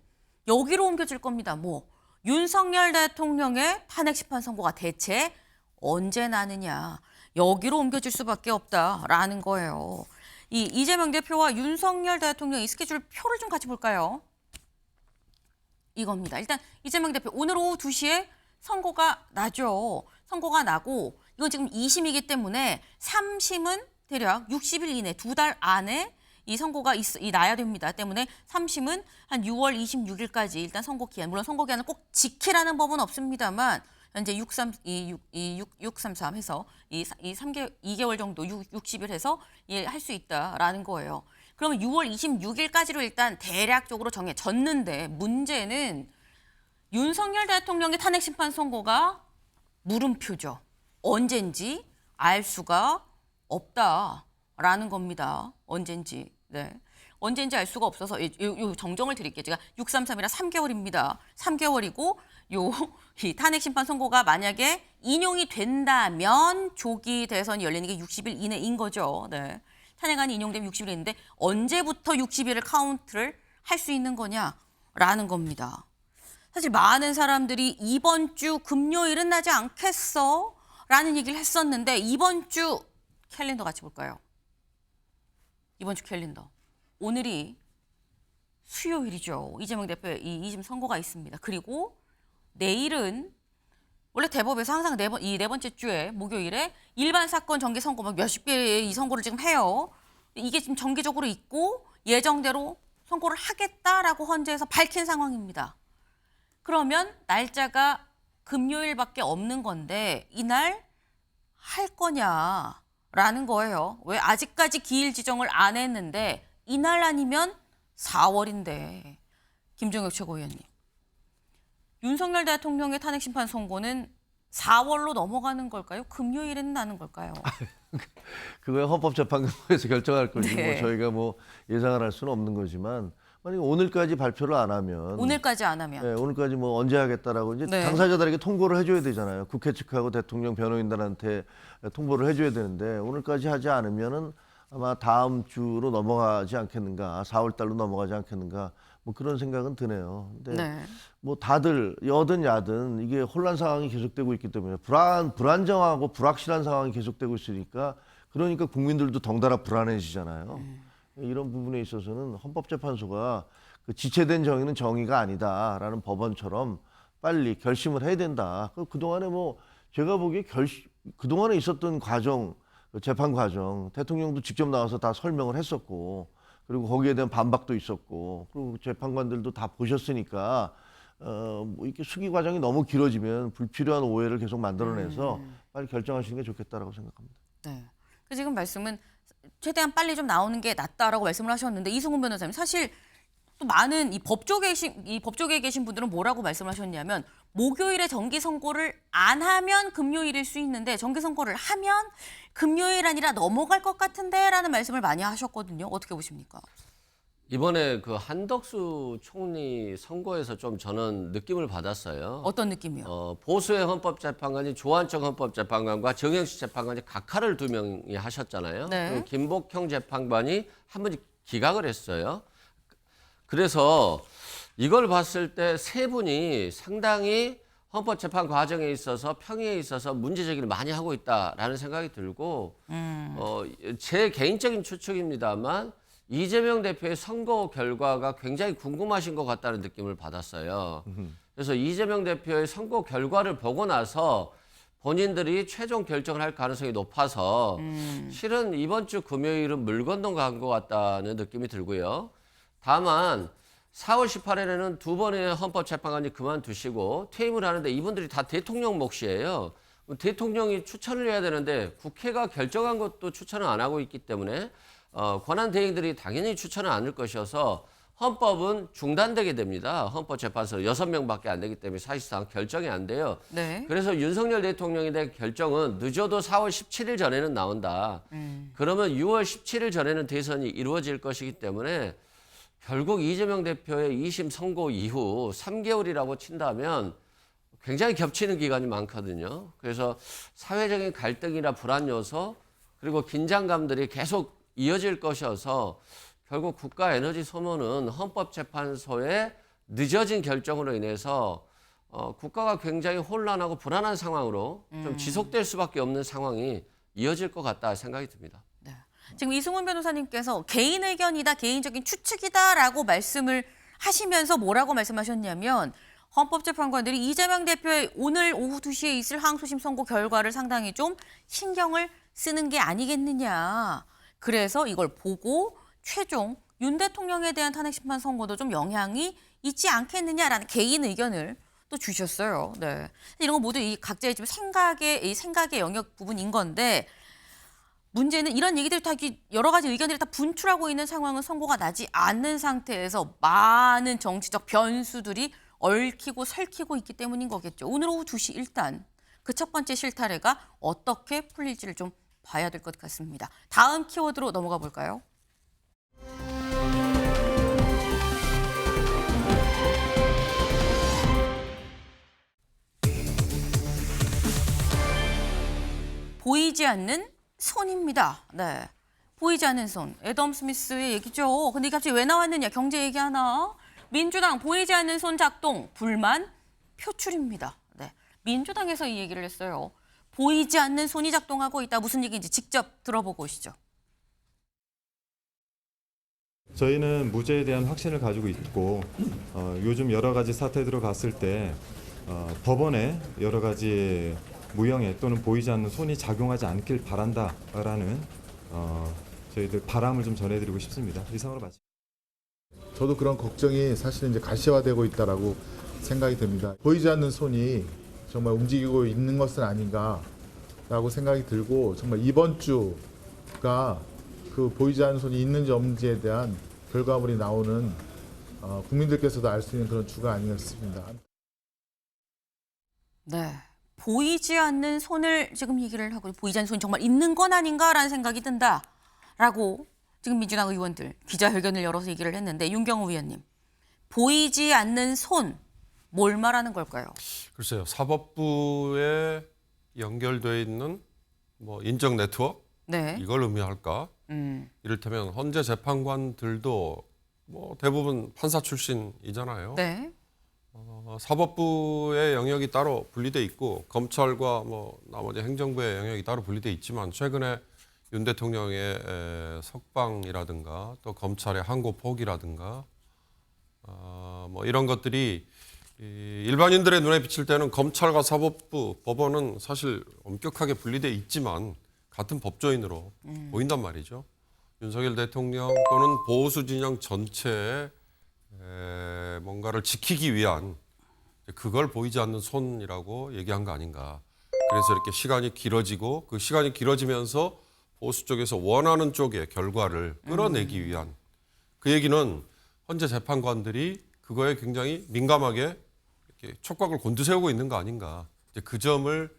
여기로 옮겨질 겁니다. 뭐 윤석열 대통령의 탄핵 심판 선고가 대체 언제 나느냐. 여기로 옮겨질 수밖에 없다라는 거예요. 이 이재명 대표와 윤석열 대통령의 스케줄 표를 좀 같이 볼까요? 이겁니다. 일단 이재명 대표 오늘 오후 2시에 선고가 나죠. 선고가 나고 이건 지금 2심이기 때문에 3심은 대략 60일 이내 2달 안에 이 선고가 나야 됩니다. 때문에 3심은 한 6월 26일까지 일단 선고 기한, 물론 선고 기한을 꼭 지키라는 법은 없습니다만 현재 633 해서 이 2개월 정도 60일 해서 할 수 있다라는 거예요. 그러면 6월 26일까지로 일단 대략적으로 정해졌는데 문제는 윤석열 대통령의 탄핵 심판 선고가 물음표죠. 언젠지 알 수가 없다라는 겁니다. 언젠지. 네. 언젠지 알 수가 없어서 요 정정을 드릴게요. 제가 633이라 3개월입니다. 3개월이고 이 탄핵 심판 선고가 만약에 인용이 된다면 조기 대선이 열리는 게 60일 이내인 거죠. 네. 탄핵안이 인용되면 60일인데 언제부터 60일을 카운트를 할 수 있는 거냐라는 겁니다. 사실 많은 사람들이 이번 주 금요일은 나지 않겠어? 라는 얘기를 했었는데 이번 주 캘린더 같이 볼까요? 이번 주 캘린더. 오늘이 수요일이죠. 이재명 대표의 이 2심 선고가 있습니다. 그리고 내일은 원래 대법에서 항상 네 번째 주에 목요일에 일반 사건 전개 선고 막 몇십 개의 이 선고를 지금 해요. 이게 지금 정기적으로 있고 예정대로 선고를 하겠다라고 헌재에서 밝힌 상황입니다. 그러면 날짜가 금요일밖에 없는 건데 이날 할 거냐라는 거예요. 왜 아직까지 기일 지정을 안 했는데 이날 아니면 4월인데 김종혁 최고위원님. 윤석열 대통령의 탄핵 심판 선고는 4월로 넘어가는 걸까요? 금요일에는 나는 걸까요? 그거야 헌법재판소에서 결정할 거지. 네. 뭐 저희가 뭐 예상을 할 수는 없는 거지만 만약에 오늘까지 발표를 안 하면 오늘까지 안 하면. 네, 오늘까지 뭐 언제 하겠다라고 이제 네. 당사자들에게 통보를 해줘야 되잖아요. 국회 측하고 대통령 변호인단한테 통보를 해줘야 되는데 오늘까지 하지 않으면은 아마 다음 주로 넘어가지 않겠는가, 4월 달로 넘어가지 않겠는가, 뭐 그런 생각은 드네요. 근데 네. 뭐 다들 여든 야든 이게 혼란 상황이 계속되고 있기 때문에 불안정하고 불확실한 상황이 계속되고 있으니까 그러니까 국민들도 덩달아 불안해지잖아요. 이런 부분에 있어서는 헌법재판소가 그 지체된 정의는 정의가 아니다라는 법원처럼 빨리 결심을 해야 된다. 그동안에 뭐 제가 보기에 그동안에 있었던 과정, 재판 과정, 대통령도 직접 나와서 다 설명을 했었고, 그리고 거기에 대한 반박도 있었고, 그리고 재판관들도 다 보셨으니까 뭐 이렇게 수기 과정이 너무 길어지면 불필요한 오해를 계속 만들어내서 빨리 결정하시는 게 좋겠다라고 생각합니다. 네. 그 지금 말씀은 최대한 빨리 좀 나오는 게 낫다라고 말씀을 하셨는데 이승훈 변호사님 사실 또 많은 이 법조계에 계신 분들은 뭐라고 말씀하셨냐면 목요일에 정기 선고를 안 하면 금요일일 수 있는데 정기 선고를 하면 금요일 아니라 넘어갈 것 같은데라는 말씀을 많이 하셨거든요. 어떻게 보십니까? 이번에 그 한덕수 총리 선거에서 좀 저는 느낌을 받았어요. 어떤 느낌이요? 보수의 헌법재판관이 조한청 헌법재판관과 정영식 재판관이 각하를 2명이 하셨잖아요. 네. 그리고 김복형 재판관이 한 분이 기각을 했어요. 그래서 이걸 봤을 때 세 분이 상당히 헌법재판 과정에 있어서 평의에 있어서 문제 제기를 많이 하고 있다라는 생각이 들고 제 개인적인 추측입니다만 이재명 대표의 선거 결과가 굉장히 궁금하신 것 같다는 느낌을 받았어요. 그래서 이재명 대표의 선거 결과를 보고 나서 본인들이 최종 결정을 할 가능성이 높아서 실은 이번 주 금요일은 물 건너간 것 같다는 느낌이 들고요. 다만 4월 18일에는 2번의 헌법재판관이 그만두시고 퇴임을 하는데 이분들이 다 대통령 몫이에요. 대통령이 추천을 해야 되는데 국회가 결정한 것도 추천을 안 하고 있기 때문에 권한 대행들이 당연히 추천을 안 할 것이어서 헌법은 중단되게 됩니다. 헌법재판소 6명밖에 안 되기 때문에 사실상 결정이 안 돼요. 네. 그래서 윤석열 대통령에 대한 결정은 늦어도 4월 17일 전에는 나온다. 그러면 6월 17일 전에는 대선이 이루어질 것이기 때문에 결국 이재명 대표의 2심 선고 이후 3개월이라고 친다면 굉장히 겹치는 기간이 많거든요. 그래서 사회적인 갈등이나 불안 요소 그리고 긴장감들이 계속 이어질 것이어서 결국 국가 에너지 소모는 헌법재판소의 늦어진 결정으로 인해서 국가가 굉장히 혼란하고 불안한 상황으로 좀 지속될 수밖에 없는 상황이 이어질 것 같다 생각이 듭니다. 네. 지금 이승훈 변호사님께서 개인 의견이다, 개인적인 추측이다라고 말씀을 하시면서 뭐라고 말씀하셨냐면 헌법재판관들이 이재명 대표의 오늘 오후 2시에 있을 항소심 선고 결과를 상당히 좀 신경을 쓰는 게 아니겠느냐. 그래서 이걸 보고 최종 윤 대통령에 대한 탄핵심판 선고도 좀 영향이 있지 않겠느냐라는 개인 의견을 또 주셨어요. 네. 이런 거 모두 이 각자의 좀 생각의 영역 부분인 건데 문제는 이런 얘기들 다 여러 가지 의견들이 다 분출하고 있는 상황은 선고가 나지 않는 상태에서 많은 정치적 변수들이 얽히고 설키고 있기 때문인 거겠죠. 오늘 오후 2시 일단 그 첫 번째 실타래가 어떻게 풀릴지를 좀 봐야 될 것 같습니다. 다음 키워드로 넘어가 볼까요? 보이지 않는 손입니다. 네, 보이지 않는 손. 애덤 스미스의 얘기죠. 근데 이게 갑자기 왜 나왔느냐? 경제 얘기하나? 민주당 보이지 않는 손 작동, 불만 표출입니다. 네, 민주당에서 이 얘기를 했어요. 보이지 않는 손이 작동하고 있다. 무슨 얘기인지 직접 들어보고 오시죠. 저희는 무죄에 대한 확신을 가지고 있고 요즘 여러 가지 사태들을 봤을 때 법원에 여러 가지 무형의 또는 보이지 않는 손이 작용하지 않길 바란다라는 저희들 바람을 좀 전해드리고 싶습니다. 이상으로 마칩니다. 저도 그런 걱정이 사실은 이제 가시화되고 있다라고 생각이 됩니다. 보이지 않는 손이 정말 움직이고 있는 것은 아닌가라고 생각이 들고 정말 이번 주가 그 보이지 않는 손이 있는지 없는지에 대한 결과물이 나오는 국민들께서도 알 수 있는 그런 주가 아닌가 싶습니다. 네, 보이지 않는 손을 지금 얘기를 하고 보이지 않는 손이 정말 있는 건 아닌가라는 생각이 든다라고 지금 민주당 의원들 기자회견을 열어서 얘기를 했는데 윤경호 의원님, 보이지 않는 손, 뭘 말하는 걸까요? 글쎄요. 사법부에 연결돼 있는 뭐 인적 네트워크 네. 이걸 의미할까? 이를테면 헌재 재판관들도 뭐 대부분 판사 출신이잖아요. 네. 사법부의 영역이 따로 분리돼 있고 검찰과 뭐 나머지 행정부의 영역이 따로 분리돼 있지만 최근에 윤 대통령의 석방이라든가 또 검찰의 항고 포기라든가 뭐 이런 것들이 일반인들의 눈에 비칠 때는 검찰과 사법부, 법원은 사실 엄격하게 분리돼 있지만 같은 법조인으로 보인단 말이죠. 윤석열 대통령 또는 보수 진영 전체에 뭔가를 지키기 위한 그걸 보이지 않는 손이라고 얘기한 거 아닌가. 그래서 이렇게 시간이 길어지고 그 시간이 길어지면서 보수 쪽에서 원하는 쪽의 결과를 끌어내기 위한 그 얘기는 헌재 재판관들이 그거에 굉장히 민감하게 이렇게 촉각을 곤두세우고 있는 거 아닌가. 이제 그 점을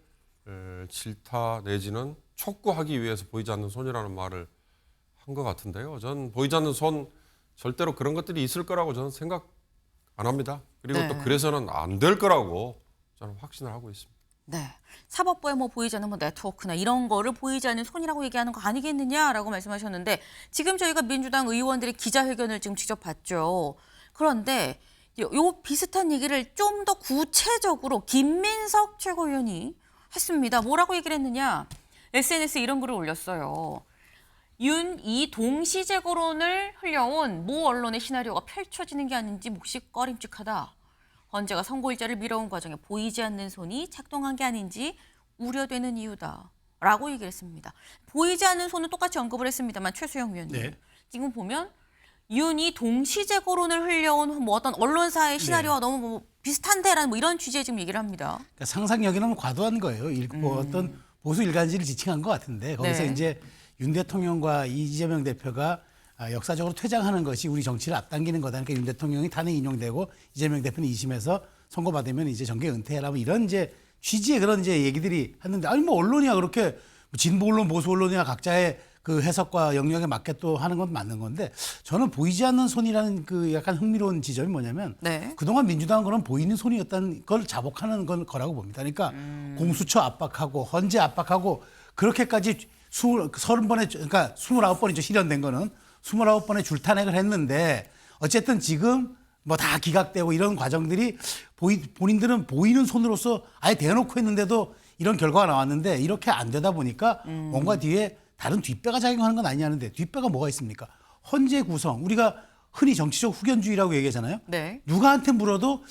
질타 내지는 촉구하기 위해서 보이지 않는 손이라는 말을 한 것 같은데요. 전 보이지 않는 손 절대로 그런 것들이 있을 거라고 저는 생각 안 합니다. 그리고 네. 또 그래서는 안 될 거라고 저는 확신을 하고 있습니다. 네. 사법부에 뭐 보이지 않는 뭐 네트워크나 이런 거를 보이지 않는 손이라고 얘기하는 거 아니겠느냐라고 말씀하셨는데 지금 저희가 민주당 의원들의 기자회견을 지금 직접 봤죠. 그런데 요 비슷한 얘기를 좀 더 구체적으로 김민석 최고위원이 했습니다. 뭐라고 얘기를 했느냐. SNS에 이런 글을 올렸어요. 윤이 동시재고론을 흘려온 모 언론의 시나리오가 펼쳐지는 게 아닌지 몫이 꺼림칙하다. 헌재가 선고일자를 미뤄온 과정에 보이지 않는 손이 작동한 게 아닌지 우려되는 이유다. 라고 얘기를 했습니다. 보이지 않는 손은 똑같이 언급을 했습니다만 최수영 위원님. 네. 지금 보면 윤이 동시재고론을 흘려온 뭐 어떤 언론사의 시나리오와 너무 뭐 비슷한데라는 뭐 이런 취지의 지금 얘기를 합니다. 그러니까 상상력에는 과도한 거예요. 뭐 어떤 보수 일간지를 지칭한 것 같은데 거기서 네. 이제 윤 대통령과 이재명 대표가 역사적으로 퇴장하는 것이 우리 정치를 앞당기는 거다. 그러니까 윤 대통령이 탄핵 인용되고 이재명 대표는 2심에서 선고받으면 이제 정계 은퇴해라. 뭐 이런 이제 취지의 그런 이제 얘기들이 했는데 아니 뭐 언론이야 그렇게 진보 언론, 보수 언론이야 각자의 그 해석과 영역에 맞게 또 하는 건 맞는 건데 저는 보이지 않는 손이라는 그 약간 흥미로운 지점이 뭐냐면 네. 그동안 민주당은 그런 보이는 손이었다는 걸 자복하는 건 거라고 봅니다. 그러니까 공수처 압박하고 헌재 압박하고 그렇게까지 30번에 그러니까 29번이죠. 실현된 거는 29번의 줄탄핵을 했는데 어쨌든 지금 뭐 다 기각되고 이런 과정들이 본인들은 보이는 손으로서 아예 대놓고 했는데도 이런 결과가 나왔는데 이렇게 안 되다 보니까 뭔가 뒤에 다른 뒷배가 작용하는 건 아니냐는데 뒷배가 뭐가 있습니까? 헌재 구성 우리가 흔히 정치적 후견주의라고 얘기하잖아요. 네. 누구한테 물어도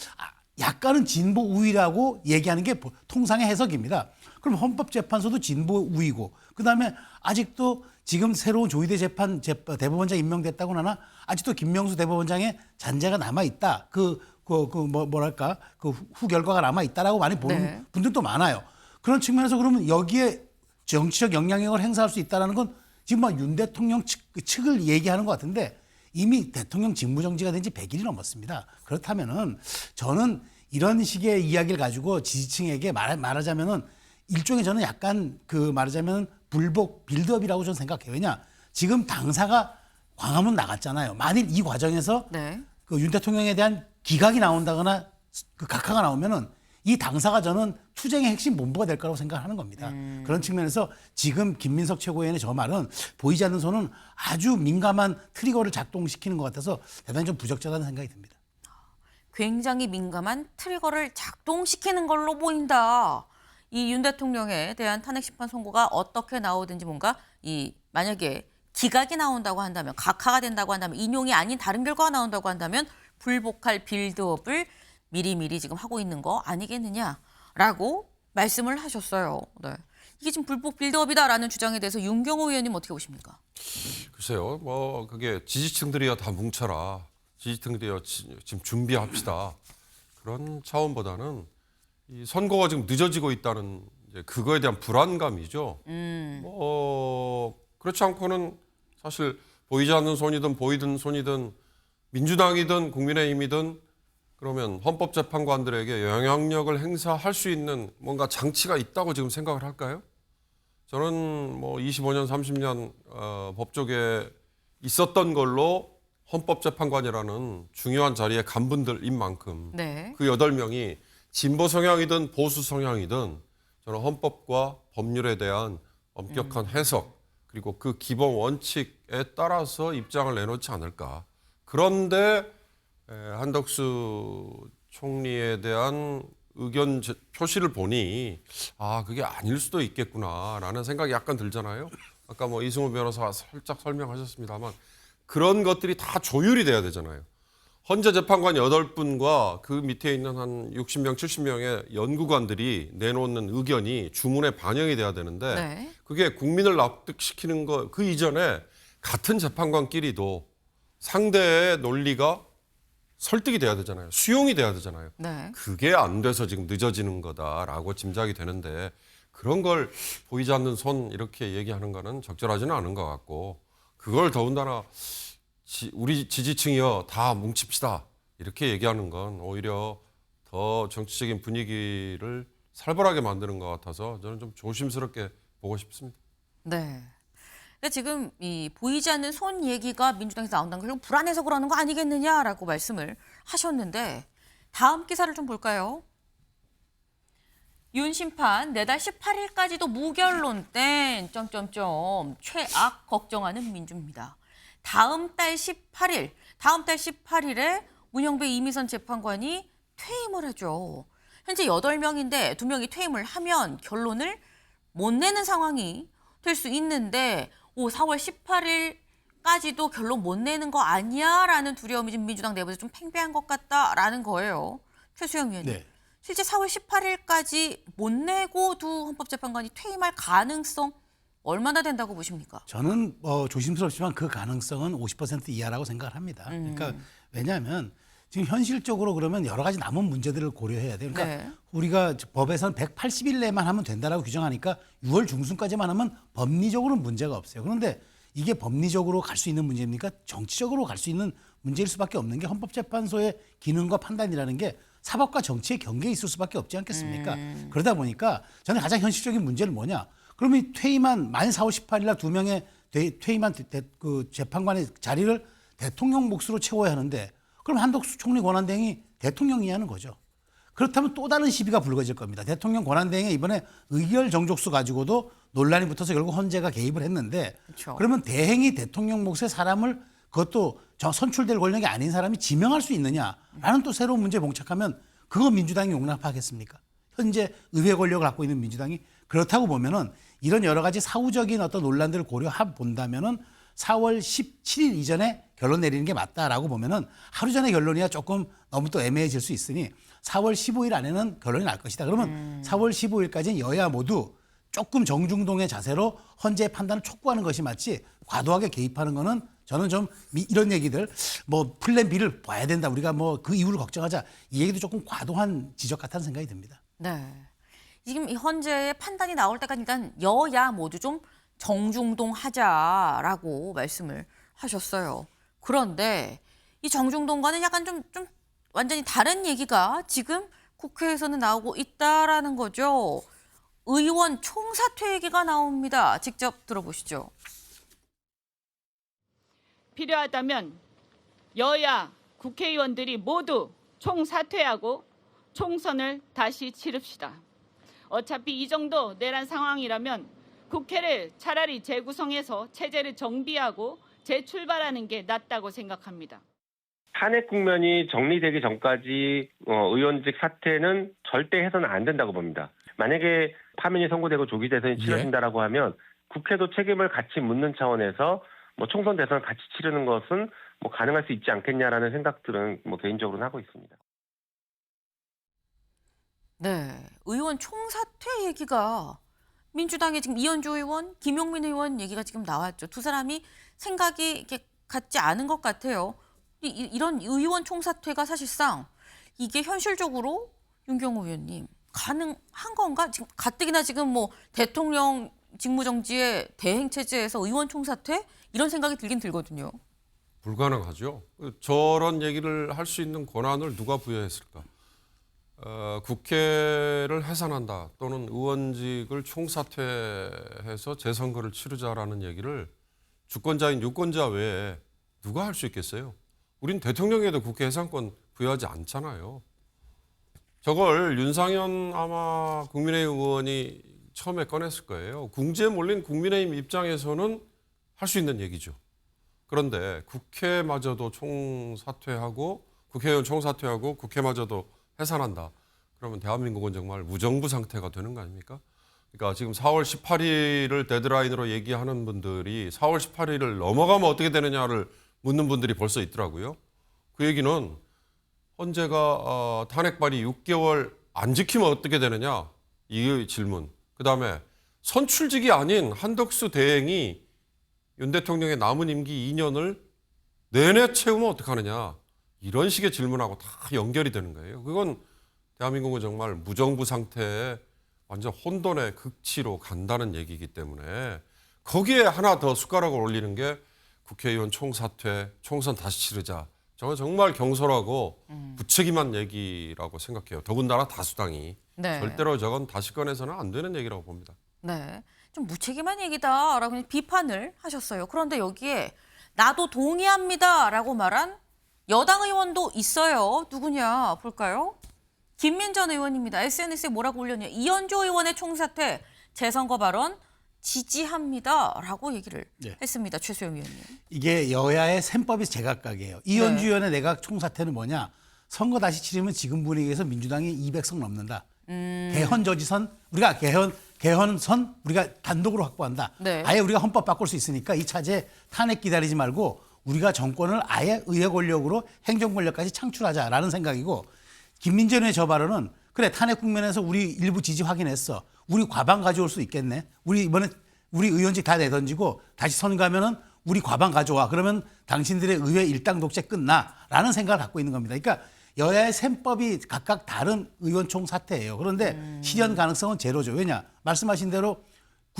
약간은 진보 우위라고 얘기하는 게 통상의 해석입니다. 그럼 헌법재판소도 진보 우위고 그다음에 아직도 지금 새로운 조희대 대법원장 임명됐다고 하나 아직도 김명수 대법원장의 잔재가 남아 있다. 뭐랄까 그 후 결과가 남아 있다라고 많이 보는 네. 분들도 많아요. 그런 측면에서 그러면 여기에 정치적 영향력을 행사할 수 있다라는 건 지금 막 윤 대통령 측을 얘기하는 것 같은데 이미 대통령 직무정지가 된 지 100일이 넘었습니다. 그렇다면은 저는 이런 식의 이야기를 가지고 지지층에게 말하자면은 일종의 저는 약간 말하자면 불복 빌드업이라고 저는 생각해요. 왜냐 지금 당사가 광화문 나갔잖아요. 만일 이 과정에서 네. 그 윤 대통령에 대한 기각이 나온다거나 그 각하가 나오면은 이 당사가 저는 투쟁의 핵심 본부가 될 거라고 생각하는 겁니다. 그런 측면에서 지금 김민석 최고위원의 저 말은 보이지 않는 손은 아주 민감한 트리거를 작동시키는 것 같아서 대단히 좀 부적절하다는 생각이 듭니다. 굉장히 민감한 트리거를 작동시키는 걸로 보인다. 이 윤 대통령에 대한 탄핵 심판 선고가 어떻게 나오든지 뭔가 만약에 기각이 나온다고 한다면 각하가 된다고 한다면 인용이 아닌 다른 결과가 나온다고 한다면 불복할 빌드업을 미리미리 지금 하고 있는 거 아니겠느냐라고 말씀을 하셨어요. 네. 이게 지금 불복 빌드업이다라는 주장에 대해서 윤경호 의원님 어떻게 보십니까? 글쎄요, 뭐 그게 지지층들이야 다 뭉쳐라. 지지층들이야 지금 준비합시다. 그런 차원보다는 이 선거가 지금 늦어지고 있다는 이제 그거에 대한 불안감이죠. 그렇지 않고는 사실 보이지 않는 손이든 보이든 손이든 민주당이든 국민의힘이든 그러면 헌법재판관들에게 영향력을 행사할 수 있는 뭔가 장치가 있다고 지금 생각을 할까요? 저는 뭐 25년, 30년 법조계 있었던 걸로 헌법재판관이라는 중요한 자리에 간 분들인 만큼 네. 그 8명이 진보 성향이든 보수 성향이든 저는 헌법과 법률에 대한 엄격한 해석 그리고 그 기본 원칙에 따라서 입장을 내놓지 않을까. 그런데 한덕수 총리에 대한 의견 표시를 보니 그게 아닐 수도 있겠구나라는 생각이 약간 들잖아요. 아까 뭐 이승우 변호사가 살짝 설명하셨습니다만 그런 것들이 다 조율이 돼야 되잖아요. 헌재 재판관 8분과 그 밑에 있는 한 60명, 70명의 연구관들이 내놓는 의견이 주문에 반영이 돼야 되는데 네. 그게 국민을 납득시키는 거 그 이전에 같은 재판관끼리도 상대의 논리가 설득이 돼야 되잖아요. 수용이 돼야 되잖아요. 네. 그게 안 돼서 지금 늦어지는 거다라고 짐작이 되는데 그런 걸 보이지 않는 손 이렇게 얘기하는 거는 적절하지는 않은 것 같고 그걸 더군다나 우리 지지층이요 다 뭉칩시다 이렇게 얘기하는 건 오히려 더 정치적인 분위기를 살벌하게 만드는 것 같아서 저는 좀 조심스럽게 보고 싶습니다. 네. 근데 지금 이 보이지 않는 손 얘기가 민주당에서 나온다는 걸 불안해서 그러는 거 아니겠느냐라고 말씀을 하셨는데 다음 기사를 좀 볼까요? 윤 심판 내달 18일까지도 무결론 땡 점점점 최악 걱정하는 민주입니다. 다음 달 18일에 문영배 이미선 재판관이 퇴임을 하죠. 현재 8명인데 2명이 퇴임을 하면 결론을 못 내는 상황이 될 수 있는데 4월 18일까지도 결론 못 내는 거 아니야? 라는 두려움이 지금 민주당 내부에서 좀 팽배한 것 같다라는 거예요. 최수영 의원님. 네. 실제 4월 18일까지 못 내고 두 헌법재판관이 퇴임할 가능성 얼마나 된다고 보십니까? 저는 조심스럽지만 그 가능성은 50% 이하라고 생각을 합니다. 그러니까 왜냐하면 지금 현실적으로 그러면 여러 가지 남은 문제들을 고려해야 돼요. 그러니까 네. 우리가 법에서는 180일 내만 하면 된다라고 규정하니까 6월 중순까지만 하면 법리적으로는 문제가 없어요. 그런데 이게 법리적으로 갈 수 있는 문제입니까? 정치적으로 갈 수 있는 문제일 수밖에 없는 게 헌법재판소의 기능과 판단이라는 게 사법과 정치의 경계에 있을 수밖에 없지 않겠습니까? 그러다 보니까 저는 가장 현실적인 문제는 뭐냐? 그러면 퇴임한 만 4월 18일 날 2명의 퇴임한 그 재판관의 자리를 대통령 몫으로 채워야 하는데 그럼 한덕수 총리 권한대행이 대통령이 하는 거죠. 그렇다면 또 다른 시비가 불거질 겁니다. 대통령 권한대행이 이번에 의결 정족수 가지고도 논란이 붙어서 결국 헌재가 개입을 했는데 그렇죠. 그러면 대행이 대통령 몫의 사람을 그것도 선출될 권력이 아닌 사람이 지명할 수 있느냐라는 또 새로운 문제에 봉착하면 그거 민주당이 용납하겠습니까? 현재 의회 권력을 갖고 있는 민주당이 그렇다고 보면은 이런 여러 가지 사후적인 어떤 논란들을 고려해 본다면은 4월 17일 이전에 결론 내리는 게 맞다라고 보면은 하루 전에 결론이야 조금 너무 또 애매해질 수 있으니 4월 15일 안에는 결론이 날 것이다. 그러면 4월 15일까지 여야 모두 조금 정중동의 자세로 헌재의 판단을 촉구하는 것이 맞지 과도하게 개입하는 거는 저는 좀 이런 얘기들 뭐 플랜 B를 봐야 된다. 우리가 뭐 그 이유를 걱정하자. 이 얘기도 조금 과도한 지적 같다는 생각이 듭니다. 네. 지금 이 헌재의 판단이 나올 때까지 일단 여야 모두 좀 정중동하자라고 말씀을 하셨어요. 그런데 이 정중동과는 약간 좀 완전히 다른 얘기가 지금 국회에서는 나오고 있다라는 거죠. 의원 총사퇴 얘기가 나옵니다. 직접 들어보시죠. 필요하다면 여야 국회의원들이 모두 총사퇴하고 총선을 다시 치릅시다. 어차피 이 정도 내란 상황이라면 국회를 차라리 재구성해서 체제를 정비하고 재출발하는 게 낫다고 생각합니다. 탄핵 국면이 정리되기 전까지 의원직 사퇴는 절대 해서는 안 된다고 봅니다. 만약에 파면이 선고되고 조기 대선이 치러진다라고 하면 국회도 책임을 같이 묻는 차원에서 뭐 총선 대선을 같이 치르는 것은 뭐 가능할 수 있지 않겠냐라는 생각들은 뭐 개인적으로는 하고 있습니다. 네, 의원 총사퇴 얘기가 민주당의 지금 이현주 의원, 김용민 의원 얘기가 지금 나왔죠. 두 사람이 생각이 이렇게 같지 않은 것 같아요. 이런 의원 총사퇴가 사실상 이게 현실적으로 윤경호 의원님 가능한 건가? 지금 가뜩이나 지금 뭐 대통령 직무정지의 대행 체제에서 의원 총사퇴 이런 생각이 들긴 들거든요. 불가능하죠. 저런 얘기를 할 수 있는 권한을 누가 부여했을까? 국회를 해산한다 또는 의원직을 총사퇴해서 재선거를 치르자라는 얘기를 주권자인 유권자 외에 누가 할 수 있겠어요? 우린 대통령에도 국회 해산권 부여하지 않잖아요. 저걸 윤상현 아마 국민의힘 의원이 처음에 꺼냈을 거예요. 궁지에 몰린 국민의힘 입장에서는 할 수 있는 얘기죠. 그런데 국회마저도 총사퇴하고 국회의원 총사퇴하고 국회마저도 해산한다. 그러면 대한민국은 정말 무정부 상태가 되는 거 아닙니까? 그러니까 지금 4월 18일을 데드라인으로 얘기하는 분들이 4월 18일을 넘어가면 어떻게 되느냐를 묻는 분들이 벌써 있더라고요. 그 얘기는 헌재가 탄핵 발의 6개월 안 지키면 어떻게 되느냐 이 질문. 그다음에 선출직이 아닌 한덕수 대행이 윤 대통령의 남은 임기 2년을 내내 채우면 어떡하느냐 이런 식의 질문하고 다 연결이 되는 거예요. 그건 대한민국은 정말 무정부 상태에 완전 혼돈의 극치로 간다는 얘기이기 때문에 거기에 하나 더 숟가락을 올리는 게 국회의원 총사퇴, 총선 다시 치르자. 저건 정말 경솔하고 부책임한 얘기라고 생각해요. 더군다나 다수당이. 네. 절대로 저건 다시 꺼내서는 안 되는 얘기라고 봅니다. 네, 좀 무책임한 얘기다라고 비판을 하셨어요. 그런데 여기에 나도 동의합니다라고 말한 여당 의원도 있어요. 누구냐 볼까요? 김민전 의원입니다. SNS에 뭐라고 올렸냐. 이현주 의원의 총사퇴, 재선거 발언 지지합니다라고 얘기를 했습니다. 최수영 의원님. 이게 여야의 셈법이 제각각이에요. 이현주 의원의 내각 총사퇴는 뭐냐. 선거 다시 치르면 지금 분위기에서 민주당이 200석 넘는다. 개헌 저지선 우리가 개헌선 우리가 단독으로 확보한다. 네. 아예 우리가 헌법 바꿀 수 있으니까 이 차제 탄핵 기다리지 말고 우리가 정권을 아예 의회 권력으로 행정 권력까지 창출하자라는 생각이고 김민전 의원의 저 발언은 그래 탄핵 국면에서 우리 일부 지지 확인했어. 우리 과반 가져올 수 있겠네. 우리 이번에 우리 의원직 다 내던지고 다시 선거하면은 우리 과반 가져와. 그러면 당신들의 의회 일당 독재 끝나라는 생각을 갖고 있는 겁니다. 그러니까 여야의 셈법이 각각 다른 의원총 사퇴예요. 그런데 실현 가능성은 제로죠. 왜냐? 말씀하신 대로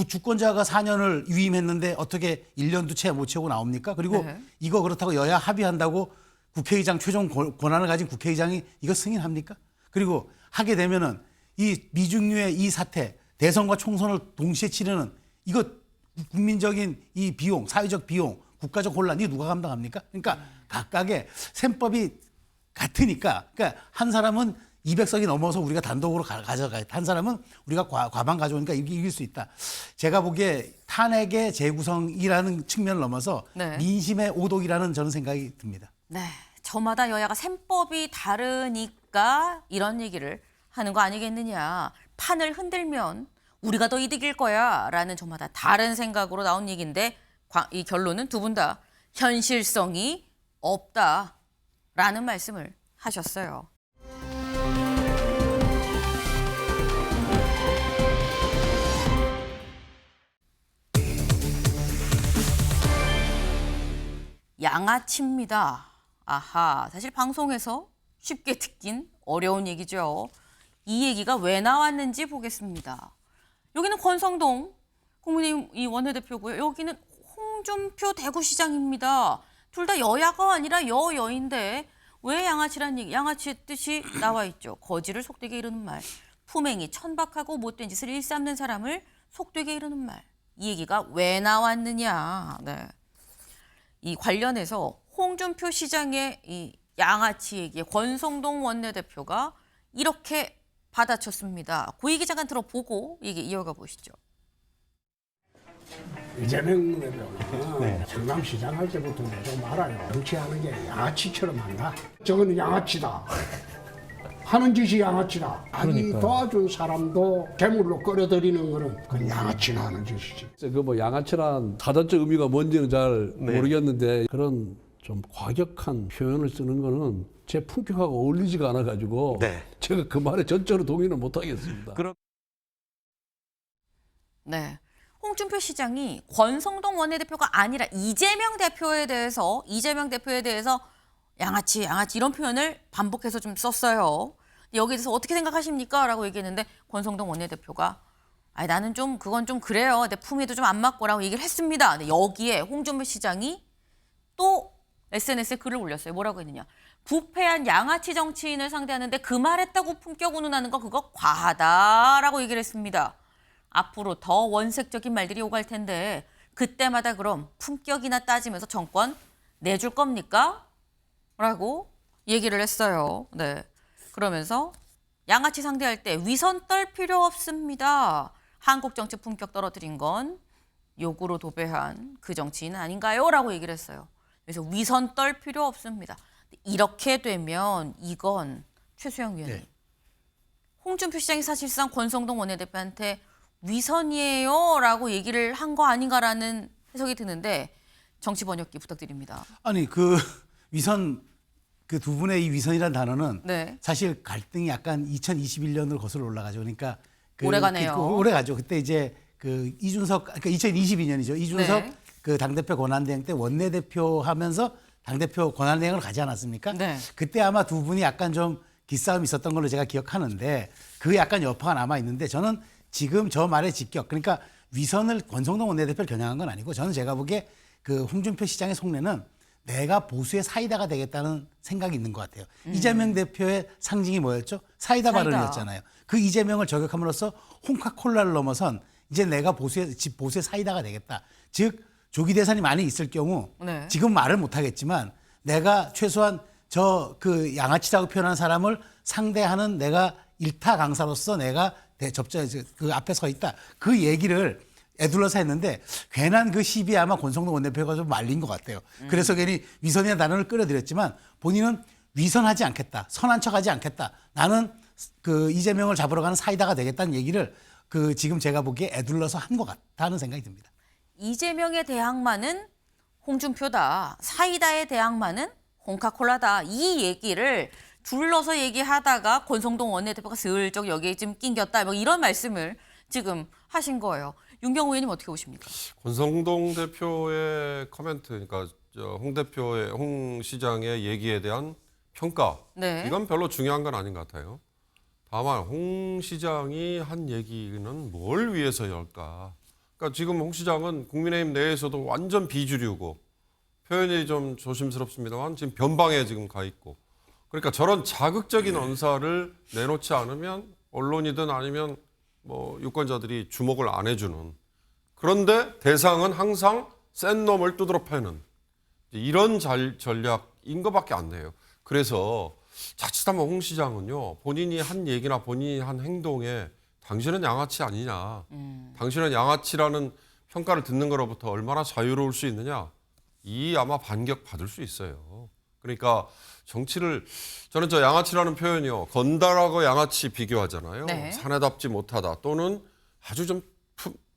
주권자가 4년을 유임했는데 어떻게 1년도 채 못 채우고 나옵니까? 그리고 이거 그렇다고 여야 합의한다고 국회의장 최종 권한을 가진 국회의장이 이거 승인합니까? 그리고 하게 되면은 이 미중유의 이 사태, 대선과 총선을 동시에 치르는 이거 국민적인 이 비용, 사회적 비용, 국가적 혼란, 이거 누가 감당합니까? 그러니까 각각의 셈법이 같으니까, 그러니까 한 사람은 200석이 넘어서 우리가 단독으로 가져가야 돼. 한 사람은 우리가 과반 가져오니까 이길 수 있다. 제가 보기에 탄핵의 재구성이라는 측면을 넘어서 민심의 오독이라는 저는 생각이 듭니다. 네, 저마다 여야가 셈법이 다르니까 이런 얘기를 하는 거 아니겠느냐. 판을 흔들면 우리가 더 이득일 거야 라는 저마다 다른 생각으로 나온 얘기인데 이 결론은 두 분 다 현실성이 없다라는 말씀을 하셨어요. 양아치입니다. 아하, 사실 방송에서 쉽게 듣긴 어려운 얘기죠. 이 얘기가 왜 나왔는지 보겠습니다. 여기는 권성동 국민의힘 이 원내대표고요. 여기는 홍준표 대구시장입니다. 둘 다 여야가 아니라 여여인데 왜 양아치란 얘기, 양아치의 뜻이 나와 있죠. 거지를 속되게 이르는 말, 품행이 천박하고 못된 짓을 일삼는 사람을 속되게 이르는 말. 이 얘기가 왜 나왔느냐. 네. 이 관련해서 홍준표 시장의 이 양아치 얘기에 권성동 원내대표가 이렇게 받아쳤습니다. 고위기 잠깐 들어보고 얘기 이어가 보시죠. 이재명 대표는 성남시장 할 때부터 좀 알아요. 정치하는 게 양아치처럼 한다. 저거는 양아치다. 하는 짓이 양아치다. 아니 도와준 사람도 괴물로 끌어들이는 거는 그건 양아치나 하는 짓이지. 그 뭐 양아치란 사전적 의미가 뭔지는 잘 모르겠는데 그런 좀 과격한 표현을 쓰는 거는 제 품격하고 어울리지가 않아가지고 제가 그 말에 전적으로 동의는 못하겠습니다. 네, 홍준표 시장이 권성동 원내대표가 아니라 이재명 대표에 대해서 양아치 이런 표현을 반복해서 좀 썼어요. 여기에 대해서 어떻게 생각하십니까? 라고 얘기했는데 권성동 원내대표가 나는 좀 그건 좀 그래요. 내 품위도 좀 안 맞고라고 얘기를 했습니다. 근데 여기에 홍준표 시장이 또 SNS에 글을 올렸어요. 뭐라고 했느냐. 부패한 양아치 정치인을 상대하는데 그 말했다고 품격 운운하는 거 그거 과하다라고 얘기를 했습니다. 앞으로 더 원색적인 말들이 오갈 텐데 그때마다 그럼 품격이나 따지면서 정권 내줄 겁니까? 라고 얘기를 했어요. 네. 그러면서 양아치 상대할 때 위선 떨 필요 없습니다. 한국 정치 품격 떨어뜨린 건 욕으로 도배한 그 정치인 아닌가요? 라고 얘기를 했어요. 그래서 위선 떨 필요 없습니다. 이렇게 되면 이건 최수영 위원님. 네. 홍준표 시장이 사실상 권성동 원내대표한테 위선이에요 라고 얘기를 한 거 아닌가라는 해석이 드는데 정치 번역기 부탁드립니다. 아니 그 위선 그 두 분의 이 위선이라는 단어는 네. 사실 갈등이 약간 2021년으로 거슬러 올라가죠. 그러니까 오래가네요. 오래가죠. 그때 이제 그 이준석 그러니까 2022년이죠. 이준석 네. 그 당대표 권한대행 때 원내대표 하면서 당대표 권한대행을 가지 않았습니까? 네. 그때 아마 두 분이 약간 좀 기싸움이 있었던 걸로 제가 기억하는데 그 약간 여파가 남아 있는데 저는 지금 저 말의 직격 그러니까 위선을 권성동 원내대표를 겨냥한 건 아니고 저는 제가 보기에 그 홍준표 시장의 속내는 내가 보수의 사이다가 되겠다는 생각이 있는 것 같아요. 이재명 대표의 상징이 뭐였죠? 사이다 발언이었잖아요. 그 이재명을 저격함으로써 홍카콜라를 넘어선 이제 내가 보수의 사이다가 되겠다. 즉 조기 대선이 많이 있을 경우 네. 지금 말을 못 하겠지만 내가 최소한 저 그 양아치라고 표현한 사람을 상대하는 내가 일타 강사로서 내가 그 앞에 서 있다. 그 얘기를 애둘러서 했는데 괜한 그 시비에 아마 권성동 원내대표가 좀 말린 것 같아요. 그래서 괜히 위선이라는 단어를 끌어들였지만 본인은 위선하지 않겠다. 선한 척하지 않겠다. 나는 그 이재명을 잡으러 가는 사이다가 되겠다는 얘기를 그 지금 제가 보기에 애둘러서 한 것 같다는 생각이 듭니다. 이재명의 대항마는 홍준표다. 사이다의 대항마는 홍카콜라다. 이 얘기를 둘러서 얘기하다가 권성동 원내대표가 슬쩍 여기에 좀 낑겼다. 뭐 이런 말씀을 지금 하신 거예요. 윤경호 의원님 어떻게 보십니까? 권성동 대표의 코멘트, 그러니까 홍 시장의 얘기에 대한 평가, 네. 이건 별로 중요한 건 아닌 것 같아요. 다만 홍 시장이 한 얘기는 뭘 위해서 열까? 그러니까 지금 홍 시장은 국민의힘 내에서도 완전 비주류고 표현이 좀 조심스럽습니다만 지금 변방에 지금 가 있고 그러니까 저런 자극적인 언사를 내놓지 않으면 언론이든 아니면 뭐 유권자들이 주목을 안 해주는 그런데 대상은 항상 센 놈을 두드러 패는 이런 전략인 것밖에 안 돼요. 그래서 자칫하면 홍 시장은요 본인이 한 얘기나 본인이 한 행동에 당신은 양아치 아니냐 당신은 양아치라는 평가를 듣는 거로부터 얼마나 자유로울 수 있느냐 이 아마 반격 받을 수 있어요. 그러니까 정치를 저는 저 양아치라는 표현이요 건달하고 양아치 비교하잖아요. 네. 사내답지 못하다 또는 아주 좀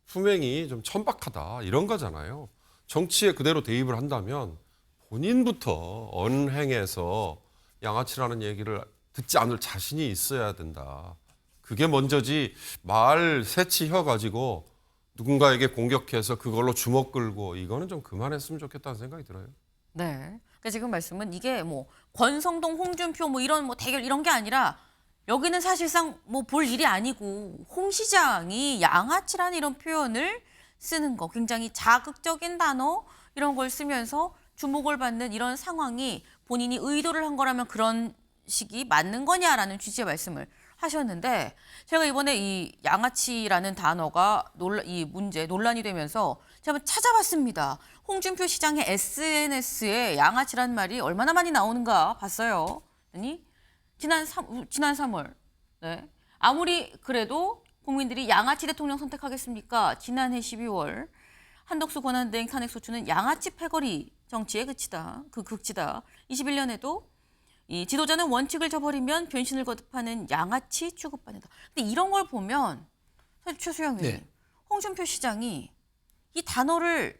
품행이 좀 천박하다 이런 거잖아요. 정치에 그대로 대입을 한다면 본인부터 언행에서 양아치라는 얘기를 듣지 않을 자신이 있어야 된다. 그게 먼저지 말 새치혀 가지고 누군가에게 공격해서 그걸로 주먹 끌고 이거는 좀 그만했으면 좋겠다는 생각이 들어요. 네. 그러니까 지금 말씀은 이게 뭐 권성동, 홍준표 뭐 이런 뭐 대결 이런 게 아니라 여기는 사실상 뭐 볼 일이 아니고 홍 시장이 양아치라는 이런 표현을 쓰는 거 굉장히 자극적인 단어 이런 걸 쓰면서 주목을 받는 이런 상황이 본인이 의도를 한 거라면 그런 식이 맞는 거냐라는 취지의 말씀을 하셨는데 제가 이번에 이 양아치라는 단어가 논란이 되면서 제가 한번 찾아봤습니다. 홍준표 시장의 SNS에 양아치란 말이 얼마나 많이 나오는가 봤어요. 아니 지난 3월 네. 아무리 그래도 국민들이 양아치 대통령 선택하겠습니까? 지난해 12월 한덕수 권한대행 탄핵소추는 양아치 패거리 정치에 그치다. 21년에도 이 지도자는 원칙을 저버리면 변신을 거듭하는 양아치 취급받는다. 근데 이런 걸 보면 사실 최수영 의원님, 네. 홍준표 시장이 이 단어를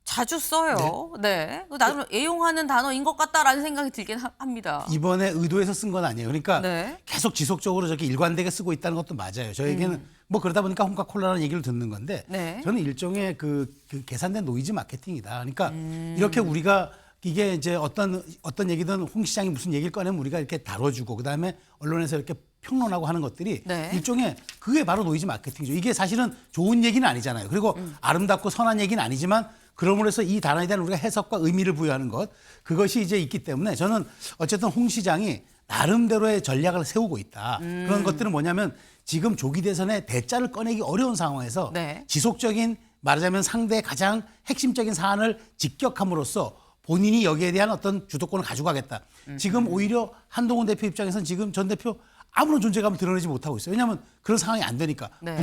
자주 써요. 네. 나도 애용하는 단어인 것 같다라는 생각이 들긴 합니다. 이번에 의도해서 쓴 건 아니에요. 그러니까 네. 계속 지속적으로 저렇게 일관되게 쓰고 있다는 것도 맞아요. 저에게는 뭐 그러다 보니까 홍카콜라라는 얘기를 듣는 건데 네. 저는 일종의 그 계산된 노이즈 마케팅이다. 그러니까 이렇게 우리가 이게 이제 어떤 얘기든 홍 시장이 무슨 얘기를 꺼내면 우리가 이렇게 다뤄주고 그다음에 언론에서 이렇게 평론하고 하는 것들이 네. 일종의 그게 바로 노이즈 마케팅이죠. 이게 사실은 좋은 얘기는 아니잖아요. 그리고 아름답고 선한 얘기는 아니지만 그러므로 해서 이 단어에 대한 우리가 해석과 의미를 부여하는 것 그것이 이제 있기 때문에 저는 어쨌든 홍 시장이 나름대로의 전략을 세우고 있다. 그런 것들은 뭐냐면 지금 조기 대선에 대자를 꺼내기 어려운 상황에서 네. 지속적인 말하자면 상대의 가장 핵심적인 사안을 직격함으로써 본인이 여기에 대한 어떤 주도권을 가져가겠다. 지금 오히려 한동훈 대표 입장에서는 지금 전 대표 아무런 존재감을 드러내지 못하고 있어요. 왜냐하면 그런 상황이 안 되니까. 네.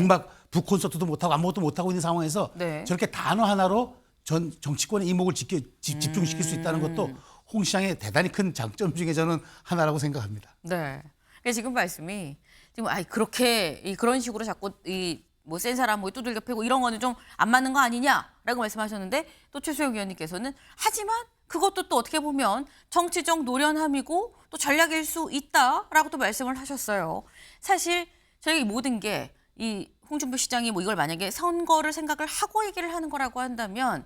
북 콘서트도 못하고 아무것도 못하고 있는 상황에서 네. 저렇게 단어 하나로 전 정치권의 이목을 집중시킬 수 있다는 것도 홍 시장의 대단히 큰 장점 중에 저는 하나라고 생각합니다. 네. 그러니까 지금 말씀이 지금 그렇게 그런 식으로 자꾸 뭐 센 사람 뭐 두들겨 패고 이런 거는 좀 안 맞는 거 아니냐라고 말씀하셨는데 또 최수영 의원님께서는 하지만 그것도 또 어떻게 보면 정치적 노련함이고 또 전략일 수 있다라고 또 말씀을 하셨어요. 사실 저희 모든 게 이 홍준표 시장이 뭐 이걸 만약에 선거를 생각을 하고 얘기를 하는 거라고 한다면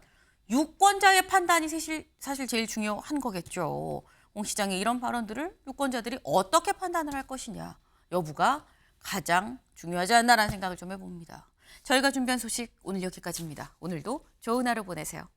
유권자의 판단이 사실 제일 중요한 거겠죠. 홍 시장의 이런 발언들을 유권자들이 어떻게 판단을 할 것이냐 여부가 가장 중요하지 않나라는 생각을 좀 해봅니다. 저희가 준비한 소식 오늘 여기까지입니다. 오늘도 좋은 하루 보내세요.